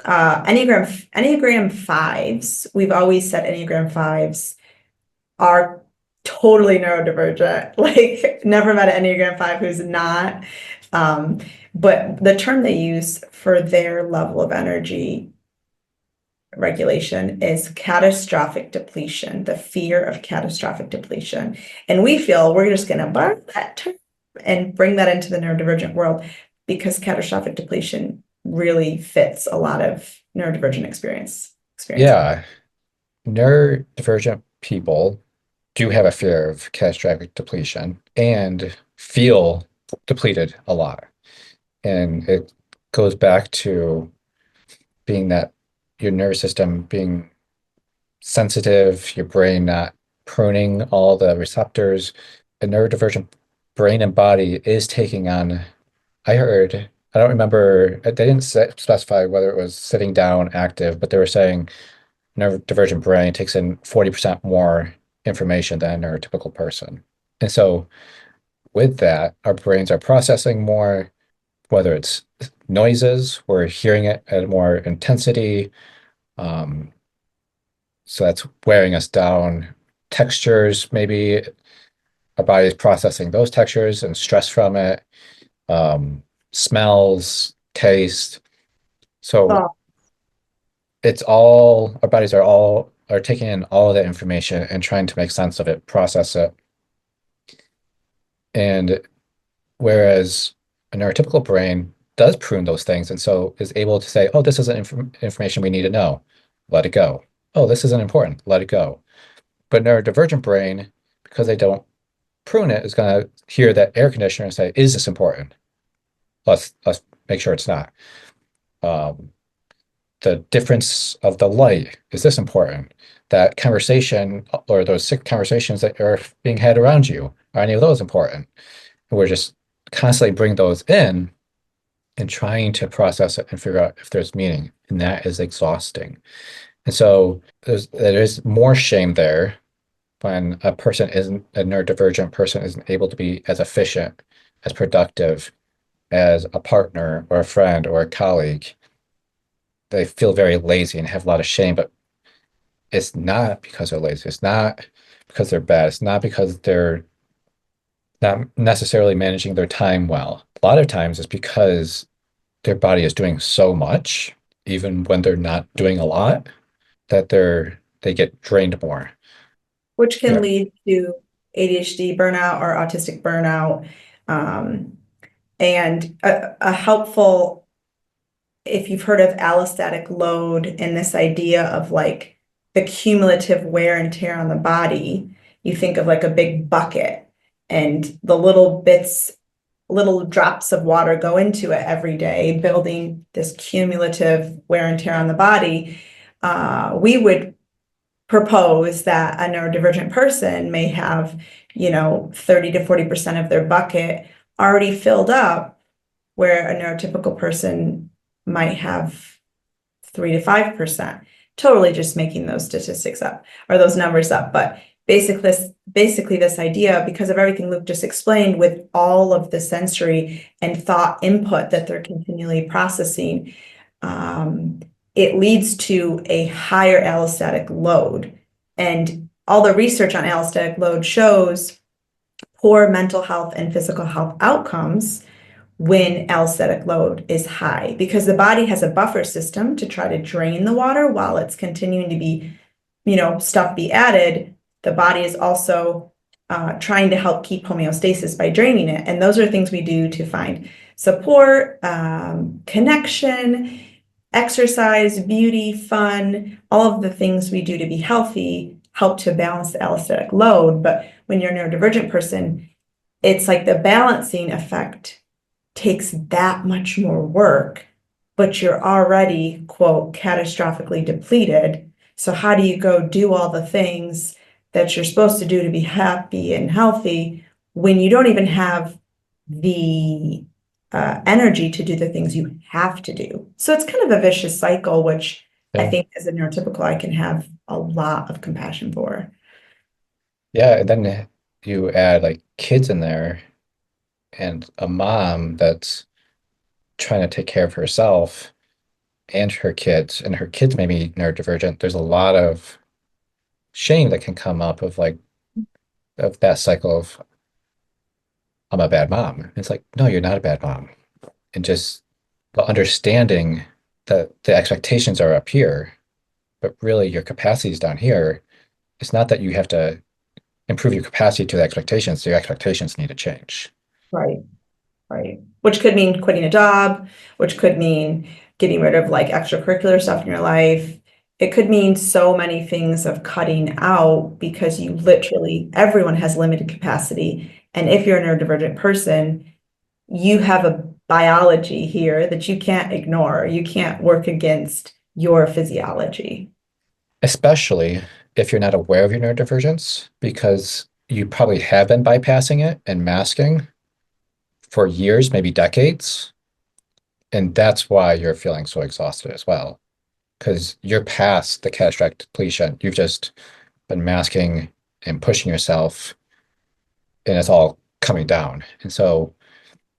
[SPEAKER 1] Enneagram fives, we've always said Enneagram fives are totally neurodivergent. Like never met an Enneagram five who's not. Um, but the term they use for their level of energy regulation is catastrophic depletion, the fear of catastrophic depletion. And we feel we're just going to borrow that term and bring that into the neurodivergent world because catastrophic depletion really fits a lot of neurodivergent experiences.
[SPEAKER 2] Yeah, neurodivergent people do have a fear of catastrophic depletion and feel depleted a lot. And it goes back to being that your nervous system being sensitive, your brain not pruning all the receptors. A neurodivergent brain and body is taking on, I heard, I don't remember, they didn't specify whether it was sitting down active, but they were saying neurodivergent brain takes in 40% more information than a neurotypical person. And so with that, our brains are processing more, whether it's noises, we're hearing it at more intensity. Um, so that's wearing us down. Textures, maybe our body is processing those textures and stress from it. Smells, taste. So
[SPEAKER 1] Oh,
[SPEAKER 2] it's all, our bodies are taking in all of that information and trying to make sense of it, process it. And whereas a neurotypical brain does prune those things and so is able to say, oh, this isn't information we need to know. Let it go. Oh, this isn't important. Let it go. But neurodivergent brain, because they don't prune it, is going to hear that air conditioner and say, is this important? Let's make sure it's not. Um, the difference of the light, is this important? That conversation or those sick conversations that are being had around you, are any of those important? And we're just constantly bring those in and trying to process it and figure out if there's meaning. And that is exhausting. And so there is more shame there when a person isn't a neurodivergent person isn't able to be as efficient, as productive as a partner or a friend or a colleague. They feel very lazy and have a lot of shame, but it's not because they're lazy. It's not because they're bad. It's not because they're not necessarily managing their time well. A lot of times it's because their body is doing so much, even when they're not doing a lot, that they get drained more.
[SPEAKER 1] which can
[SPEAKER 2] Yeah.
[SPEAKER 1] lead to ADHD burnout or autistic burnout. Um, and a helpful, if you've heard of allostatic load and this idea of like the cumulative wear and tear on the body, you think of like a big bucket and the little drops of water go into it every day, building this cumulative wear and tear on the body. We would propose that a neurodivergent person may have, 30 to 40% of their bucket already filled up, where a neurotypical person might have 3 to 5%. Totally just making those statistics up or those numbers up. But basically this idea, because of everything Luke just explained, with all of the sensory and thought input that they're continually processing, it leads to a higher allostatic load. And all the research on allostatic load shows poor mental health and physical health outcomes when allostatic load is high, because the body has a buffer system to try to drain the water while it's continuing to be, stuff be added. The body is also trying to help keep homeostasis by draining it. And those are things we do to find support, connection, exercise, beauty, fun, all of the things we do to be healthy help to balance the allostatic load. But when you're a neurodivergent person, it's like the balancing effect takes that much more work, but you're already, quote, catastrophically depleted. So how do you go do all the things that you're supposed to do to be happy and healthy when you don't even have the energy to do the things you have to do? So it's kind of a vicious cycle, which I
[SPEAKER 2] Yeah.
[SPEAKER 1] think as a neurotypical, I can have a lot of compassion for.
[SPEAKER 2] Yeah. And then you add like kids in there and a mom that's trying to take care of herself. and her kids may be neurodivergent, there's a lot of shame that can come up of like of that cycle of I'm a bad mom. And it's like, no, you're not a bad mom. And just the understanding that the expectations are up here, but really your capacity is down here. It's not that you have to improve your capacity to the expectations. Your expectations need to change.
[SPEAKER 1] Right. Right. Which could mean quitting a job, which could mean getting rid of like extracurricular stuff in your life. It could mean so many things of cutting out because you literally, everyone has limited capacity. And if you're a neurodivergent person, you have a biology here that you can't ignore. You can't work against your physiology.
[SPEAKER 2] Especially if you're not aware of your neurodivergence, because you probably have been bypassing it and masking for years, maybe decades. And that's why you're feeling so exhausted as well, because you're past the catastrophic depletion. You've just been masking and pushing yourself, and it's all coming down. And so,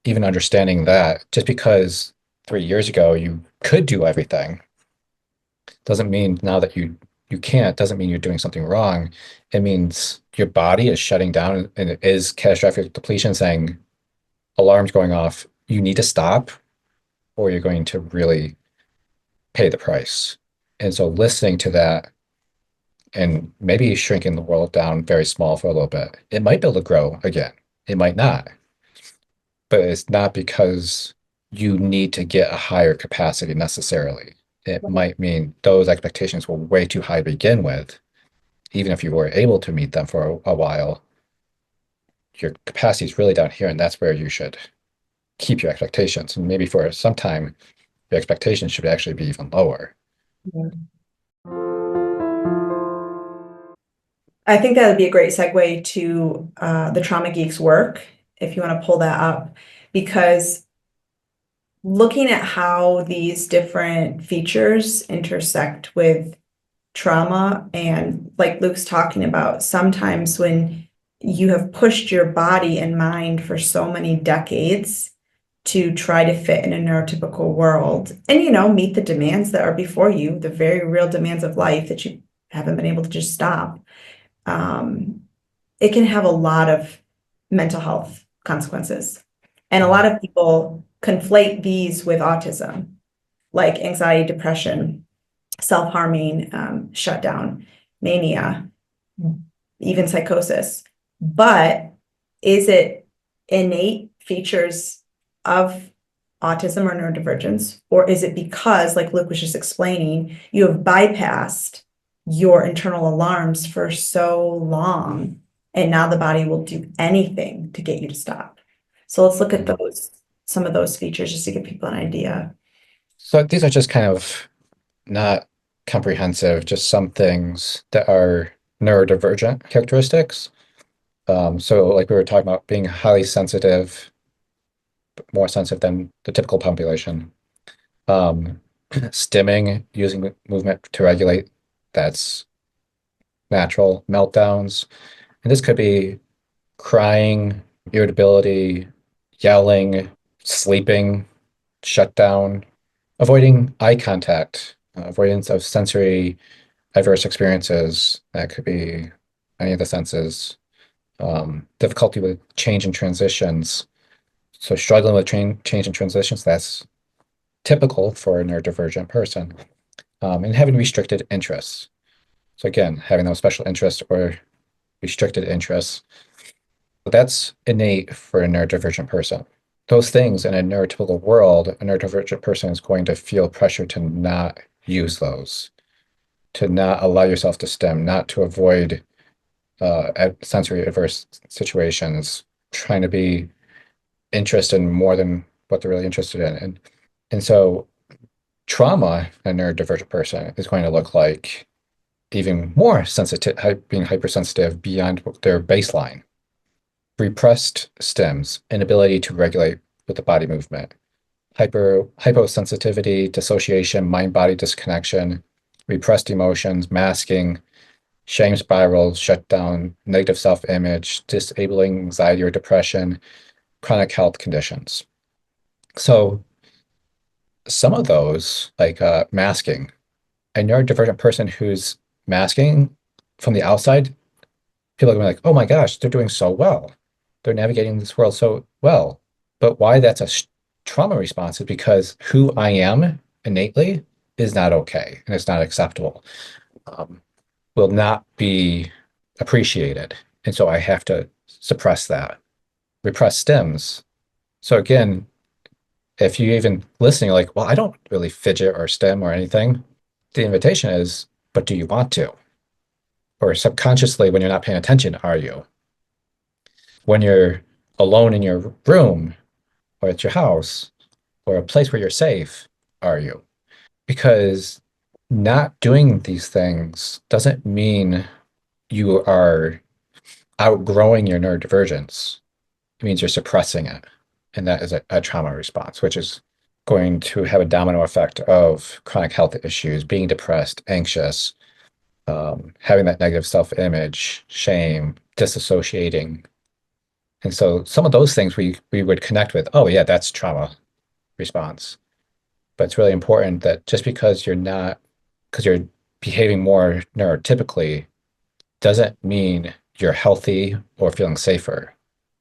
[SPEAKER 2] even understanding that just because 3 years ago you could do everything doesn't mean now that you can't, doesn't mean you're doing something wrong. It means your body is shutting down and it is catastrophic depletion saying alarms going off, you need to stop or you're going to really pay the price. And so listening to that and maybe shrinking the world down very small for a little bit, it might be able to grow again. It might not, but it's not because you need to get a higher capacity necessarily. It might mean those expectations were way too high to begin with. Even if you were able to meet them for a while, your capacity is really down here, and that's where you should keep your expectations. And maybe for some time, your expectations should actually be even lower.
[SPEAKER 1] Yeah. I think that would be a great segue to the Trauma Geeks work, if you want to pull that up, because looking at how these different features intersect with trauma, and like Luke's talking about, sometimes when you have pushed your body and mind for so many decades to try to fit in a neurotypical world and, meet the demands that are before you, the very real demands of life that you haven't been able to just stop, it can have a lot of mental health consequences. And a lot of people conflate these with autism, like anxiety, depression, self-harming, shutdown, mania, even psychosis. But is it innate features of autism or neurodivergence, or is it because, like Luke was just explaining, you have bypassed your internal alarms for so long, and now the body will do anything to get you to stop? So let's look at some of those features just to give people an idea.
[SPEAKER 2] So these are just kind of not comprehensive, just some things that are neurodivergent characteristics. So like we were talking about being highly sensitive, more sensitive than the typical population. Um, stimming, using movement to regulate, that's natural. Meltdowns, and this could be crying, irritability, yelling, sleeping, shutdown, avoiding eye contact, avoidance of sensory adverse experiences. That could be any of the senses. Difficulty with change and transitions. So struggling with change and transitions, that's typical for a neurodivergent person. And having restricted interests. So again, having those special interests or restricted interests, that's innate for a neurodivergent person. Those things in a neurotypical world, a neurodivergent person is going to feel pressure to not use those, to not allow yourself to stim, not to avoid sensory adverse situations, trying to be interested in more than what they're really interested in. And so trauma in a neurodivergent person is going to look like even more sensitive, being hypersensitive beyond their baseline. Repressed stims, inability to regulate with the body movement, hyposensitivity, dissociation, mind-body disconnection, repressed emotions, masking, shame spirals, shutdown, negative self-image, disabling anxiety or depression, chronic health conditions. So some of those, like masking, a neurodivergent person who's masking from the outside, people are going to be like, oh my gosh, they're doing so well. They're navigating this world so well. But why that's a trauma response is because who I am innately is not okay and it's not acceptable, um, will not be appreciated. And so I have to suppress that, repress stims. So again, if you even listening, like, well, I don't really fidget or stim or anything, the invitation is, but do you want to? Or subconsciously, when you're not paying attention, are you? When you're alone in your room or at your house or a place where you're safe, are you? Because not doing these things doesn't mean you are outgrowing your neurodivergence. It means you're suppressing it. And that is a trauma response, which is going to have a domino effect of chronic health issues, being depressed, anxious, having that negative self-image, shame, disassociating. And so some of those things we would connect with, oh yeah, that's trauma response. But it's really important that just because because you're behaving more neurotypically doesn't mean you're healthy or feeling safer.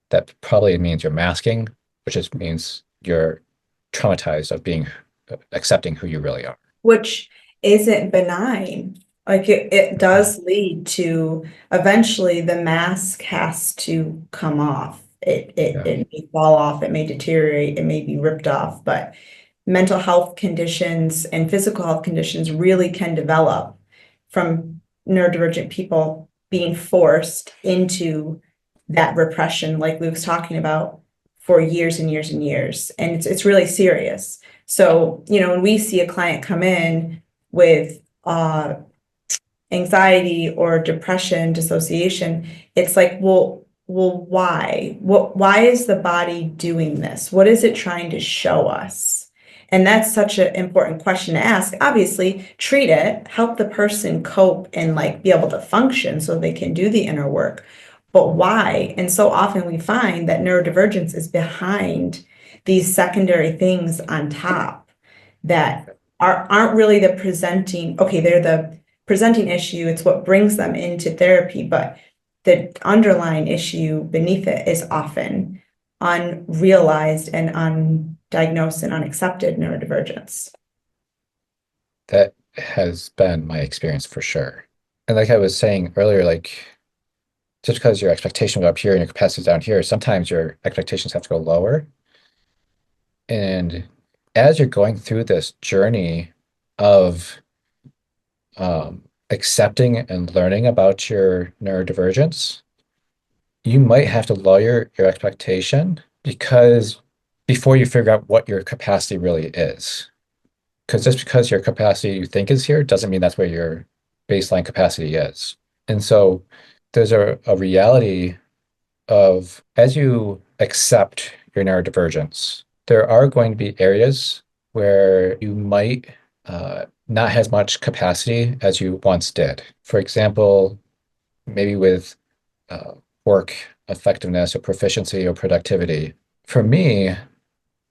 [SPEAKER 2] That probably means you're masking, which just means you're traumatized of being accepting who you really are.
[SPEAKER 1] Which isn't benign. Like it does lead to eventually the mask has to come off.
[SPEAKER 2] Yeah.
[SPEAKER 1] It may fall off, it may deteriorate, it may be ripped off, but mental health conditions and physical health conditions really can develop from neurodivergent people being forced into that repression, like Luke's talking about, for years and years and years. And it's really serious. So, when we see a client come in with anxiety or depression, dissociation, it's like, well, why? Why is the body doing this? What is it trying to show us? And that's such an important question to ask. Obviously, treat it, help the person cope and like be able to function so they can do the inner work. But why? And so often we find that neurodivergence is behind these secondary things on top that aren't really the presenting, okay, they're the presenting issue, it's what brings them into therapy, but the underlying issue beneath it is often unrealized and undiagnosed and unaccepted neurodivergence.
[SPEAKER 2] That has been my experience for sure. And like I was saying earlier, like just because your expectation go up here and your capacity is down here, sometimes your expectations have to go lower. And as you're going through this journey of accepting and learning about your neurodivergence, you might have to lower your expectation because before you figure out what your capacity really is. Because just because your capacity you think is here doesn't mean that's where your baseline capacity is. And so there's a reality of as you accept your neurodivergence, there are going to be areas where you might not have as much capacity as you once did. For example, maybe with uh, work effectiveness or proficiency or productivity. For me,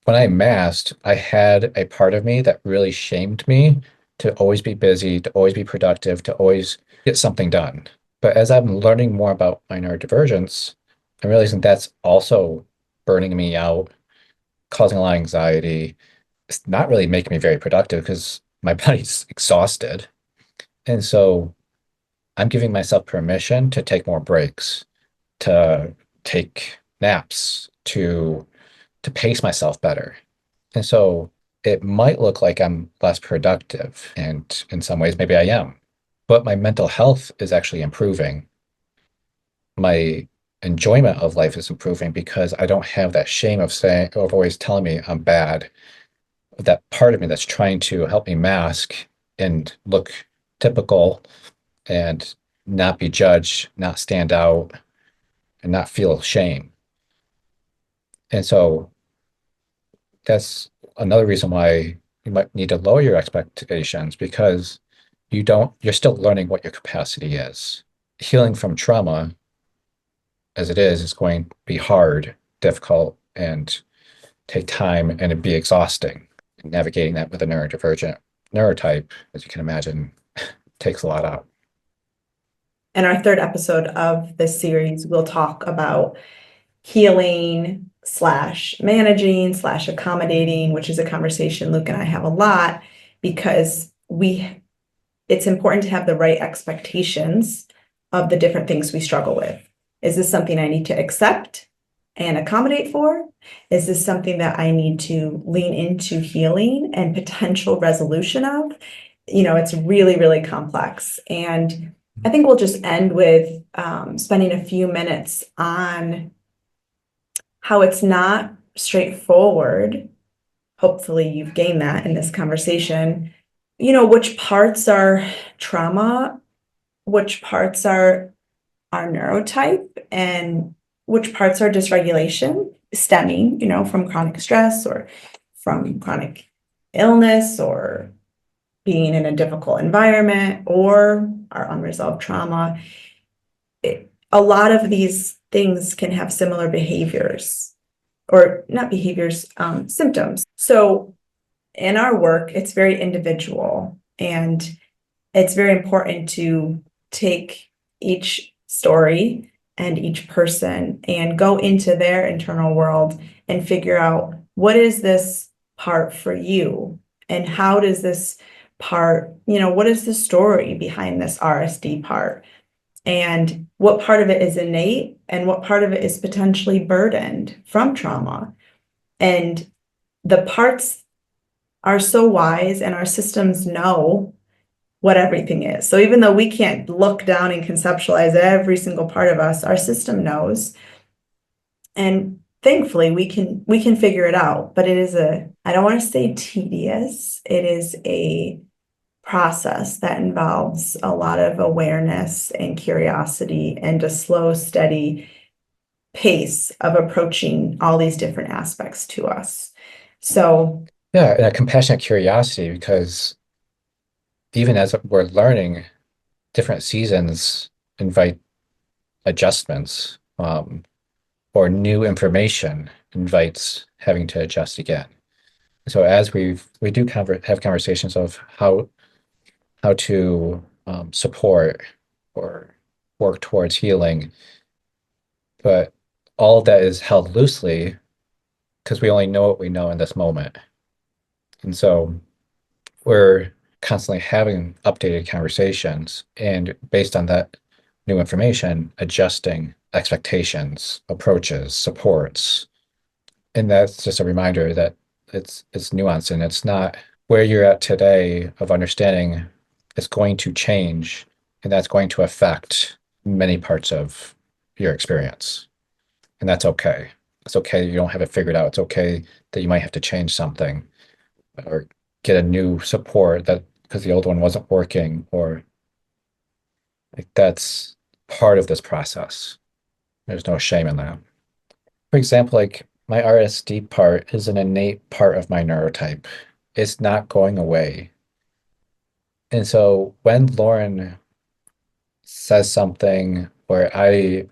[SPEAKER 2] when I masked, I had a part of me that really shamed me to always be busy, to always be productive, to always get something done. But as I'm learning more about my neurodivergence, I'm realizing that's also burning me out, causing a lot of anxiety. It's not really making me very productive because my body's exhausted. And so I'm giving myself permission to take more breaks, to take naps, to pace myself better. And so it might look like I'm less productive, and in some ways, maybe I am, but my mental health is actually improving. My enjoyment of life is improving because I don't have that shame of saying, of always telling me I'm bad. That part of me that's trying to help me mask and look typical and not be judged, not stand out, and not feel shame. And so that's another reason why you might need to lower your expectations because you're still learning what your capacity is. Healing from trauma, as it is going to be hard, difficult, and take time and it'd be exhausting. navigating that with a neurodivergent neurotype, as you can imagine, takes a lot out.
[SPEAKER 1] In our third episode of this series, we'll talk about healing slash managing slash accommodating, which is a conversation Luke and I have a lot because it's important to have the right expectations of the different things we struggle with. Is this something I need to accept and accommodate for? Is this something that I need to lean into healing and potential resolution of? It's really, really complex. And I think we'll just end with spending a few minutes on how it's not straightforward. Hopefully, you've gained that in this conversation. Which parts are trauma, which parts are our neurotype, and which parts are dysregulation, stemming, from chronic stress or from chronic illness or being in a difficult environment or our unresolved trauma. A lot of these things can have similar behaviors, or not behaviors, symptoms. So in our work, it's very individual, and it's very important to take each story and each person and go into their internal world and figure out, what is this part for you? And how does this part, what is the story behind this RSD part? And what part of it is innate and what part of it is potentially burdened from trauma? And the parts are so wise, and our systems know what everything is. So even though we can't look down and conceptualize every single part of us, our system knows. And thankfully we can figure it out. But it is I don't want to say tedious, it is a process that involves a lot of awareness and curiosity and a slow, steady pace of approaching all these different aspects to us. So
[SPEAKER 2] Yeah, and a compassionate curiosity, because even as we're learning, different seasons invite adjustments, or new information invites having to adjust again. So as we do have conversations of how to support or work towards healing, but all of that is held loosely because we only know what we know in this moment. And so we're constantly having updated conversations, and based on that new information, adjusting expectations, approaches, supports. And that's just a reminder that it's nuanced, and it's not where you're at today of understanding. It's going to change, and that's going to affect many parts of your experience. And that's okay. It's okay that you don't have it figured out. It's okay that you might have to change something or get a new support that because the old one wasn't working, or like that's part of this process. There's no shame in that. For example, like my RSD part is an innate part of my neurotype. It's not going away. And so when Lauren says something where I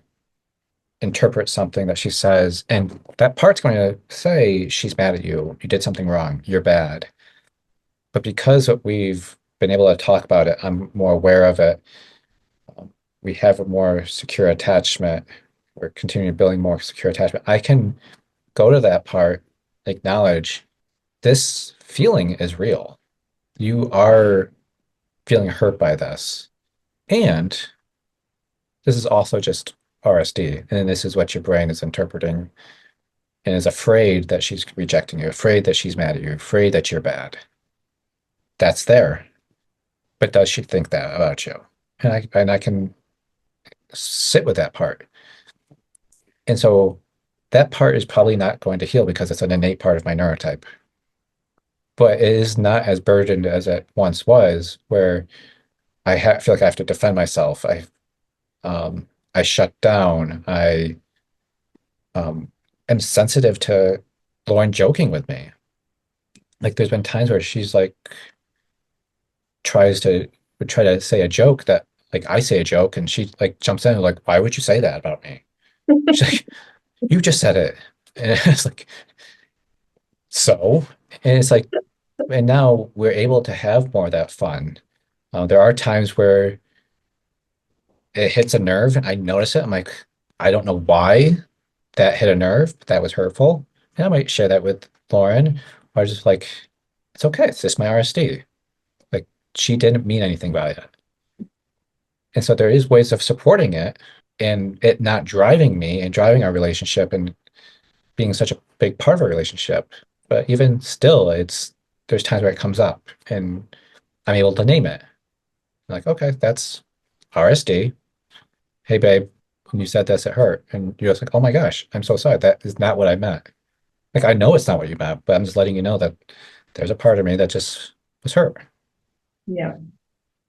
[SPEAKER 2] interpret something that she says, and that part's going to say she's mad at you, you did something wrong, you're bad. But because we've been able to talk about it, I'm more aware of it. We have a more secure attachment. We're continuing building more secure attachment. I can go to that part, acknowledge this feeling is real. You are feeling hurt by this. And this is also just RSD. And this is what your brain is interpreting and is afraid that she's rejecting you, afraid that she's mad at you, afraid that you're bad. That's there. But does she think that about you? And I can sit with that part. And so that part is probably not going to heal because it's an innate part of my neurotype. But it is not as burdened as it once was, where feel like I have to defend myself. I shut down. I am sensitive to Lauren joking with me. Like there's been times where she's like would try to say a joke that like I say a joke and she like jumps in and like, why would you say that about me? She's like, you just said it. And it's like, so, and it's like, And now we're able to have more of that fun. There are times where it hits a nerve and I notice it. I'm like, I don't know why that hit a nerve, but that was hurtful. And I might share that with Lauren, or just like, it's okay. It's just my RSD. Like, she didn't mean anything by it. And so there is ways of supporting it and it not driving me and driving our relationship and being such a big part of our relationship. But even still, there's times where it comes up and I'm able to name it. Like, okay, that's RSD. Hey, babe, when you said this, it hurt. And you're just like, oh my gosh, I'm so sorry. That is not what I meant. Like, I know it's not what you meant, but I'm just letting you know that there's a part of me that just was hurt.
[SPEAKER 1] Yeah.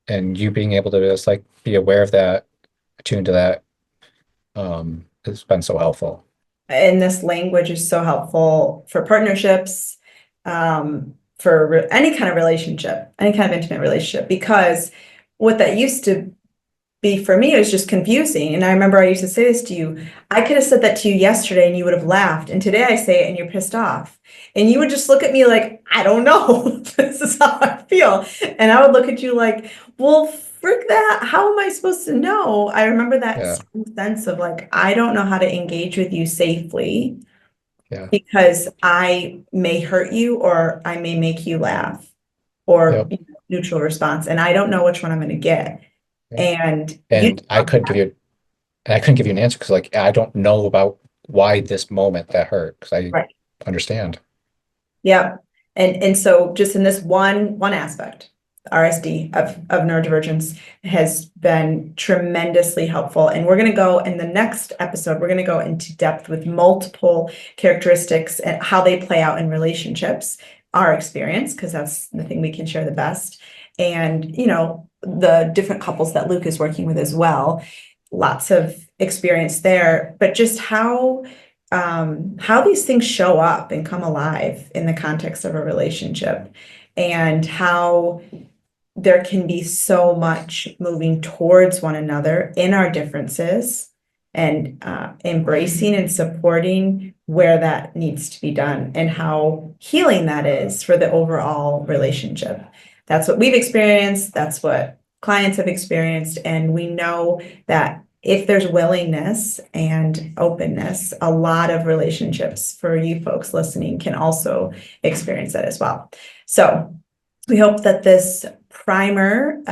[SPEAKER 2] And you being able to just like be aware of that, attuned to that, has been so helpful.
[SPEAKER 1] And this language is so helpful for partnerships, for any kind of relationship, any kind of intimate relationship, because what that used to be for me, it was just confusing. And I remember I used to say this to you. I could have said that to you yesterday and you would have laughed. And today I say it and you're pissed off. And you would just look at me like, I don't know. This is how I feel. And I would look at you like, well, frick that. How am I supposed to know? I remember that
[SPEAKER 2] Yeah,
[SPEAKER 1] sense of like, I don't know how to engage with you safely
[SPEAKER 2] yeah,
[SPEAKER 1] because I may hurt you or I may make you laugh or
[SPEAKER 2] yep,
[SPEAKER 1] neutral response. And I don't know which one I'm going to get.
[SPEAKER 2] yep.
[SPEAKER 1] And you
[SPEAKER 2] And I couldn't give you an answer because like I don't know about why this moment that hurt because I
[SPEAKER 1] right.
[SPEAKER 2] understand.
[SPEAKER 1] Yeah. And so just in this one aspect, RSD of neurodivergence has been tremendously helpful. And we're going to go in the next episode, we're going to go into depth with multiple characteristics and how they play out in relationships, our experience, because that's the thing we can share the best. And, the different couples that Luke is working with as well. Lots of experience there, but just how these things show up and come alive in the context of a relationship and how there can be so much moving towards one another in our differences and embracing and supporting where that needs to be done and how healing that is for the overall relationship. That's what we've experienced. That's what clients have experienced. And we know that if there's willingness and openness, a lot of relationships for you folks listening can also experience that as well. So we hope that this primer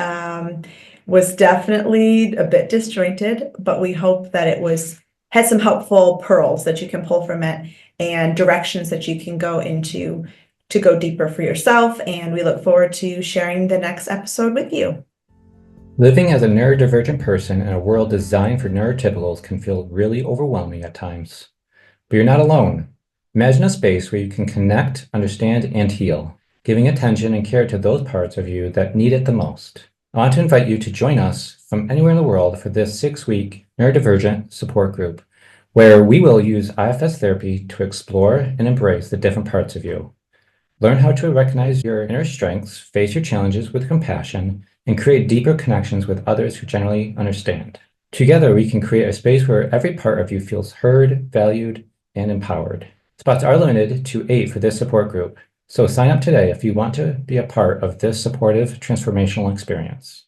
[SPEAKER 1] was definitely a bit disjointed, but we hope that it had some helpful pearls that you can pull from it and directions that you can go into to go deeper for yourself. And we look forward to sharing the next episode with you.
[SPEAKER 3] Living as a neurodivergent person in a world designed for neurotypicals can feel really overwhelming at times. But you're not alone. Imagine a space where you can connect, understand, and heal, giving attention and care to those parts of you that need it the most. I want to invite you to join us from anywhere in the world for this 6-week neurodivergent support group, where we will use IFS therapy to explore and embrace the different parts of you. Learn how to recognize your inner strengths, face your challenges with compassion, and create deeper connections with others who generally understand. Together, we can create a space where every part of you feels heard, valued, and empowered. Spots are limited to 8 for this support group, so sign up today if you want to be a part of this supportive, transformational experience.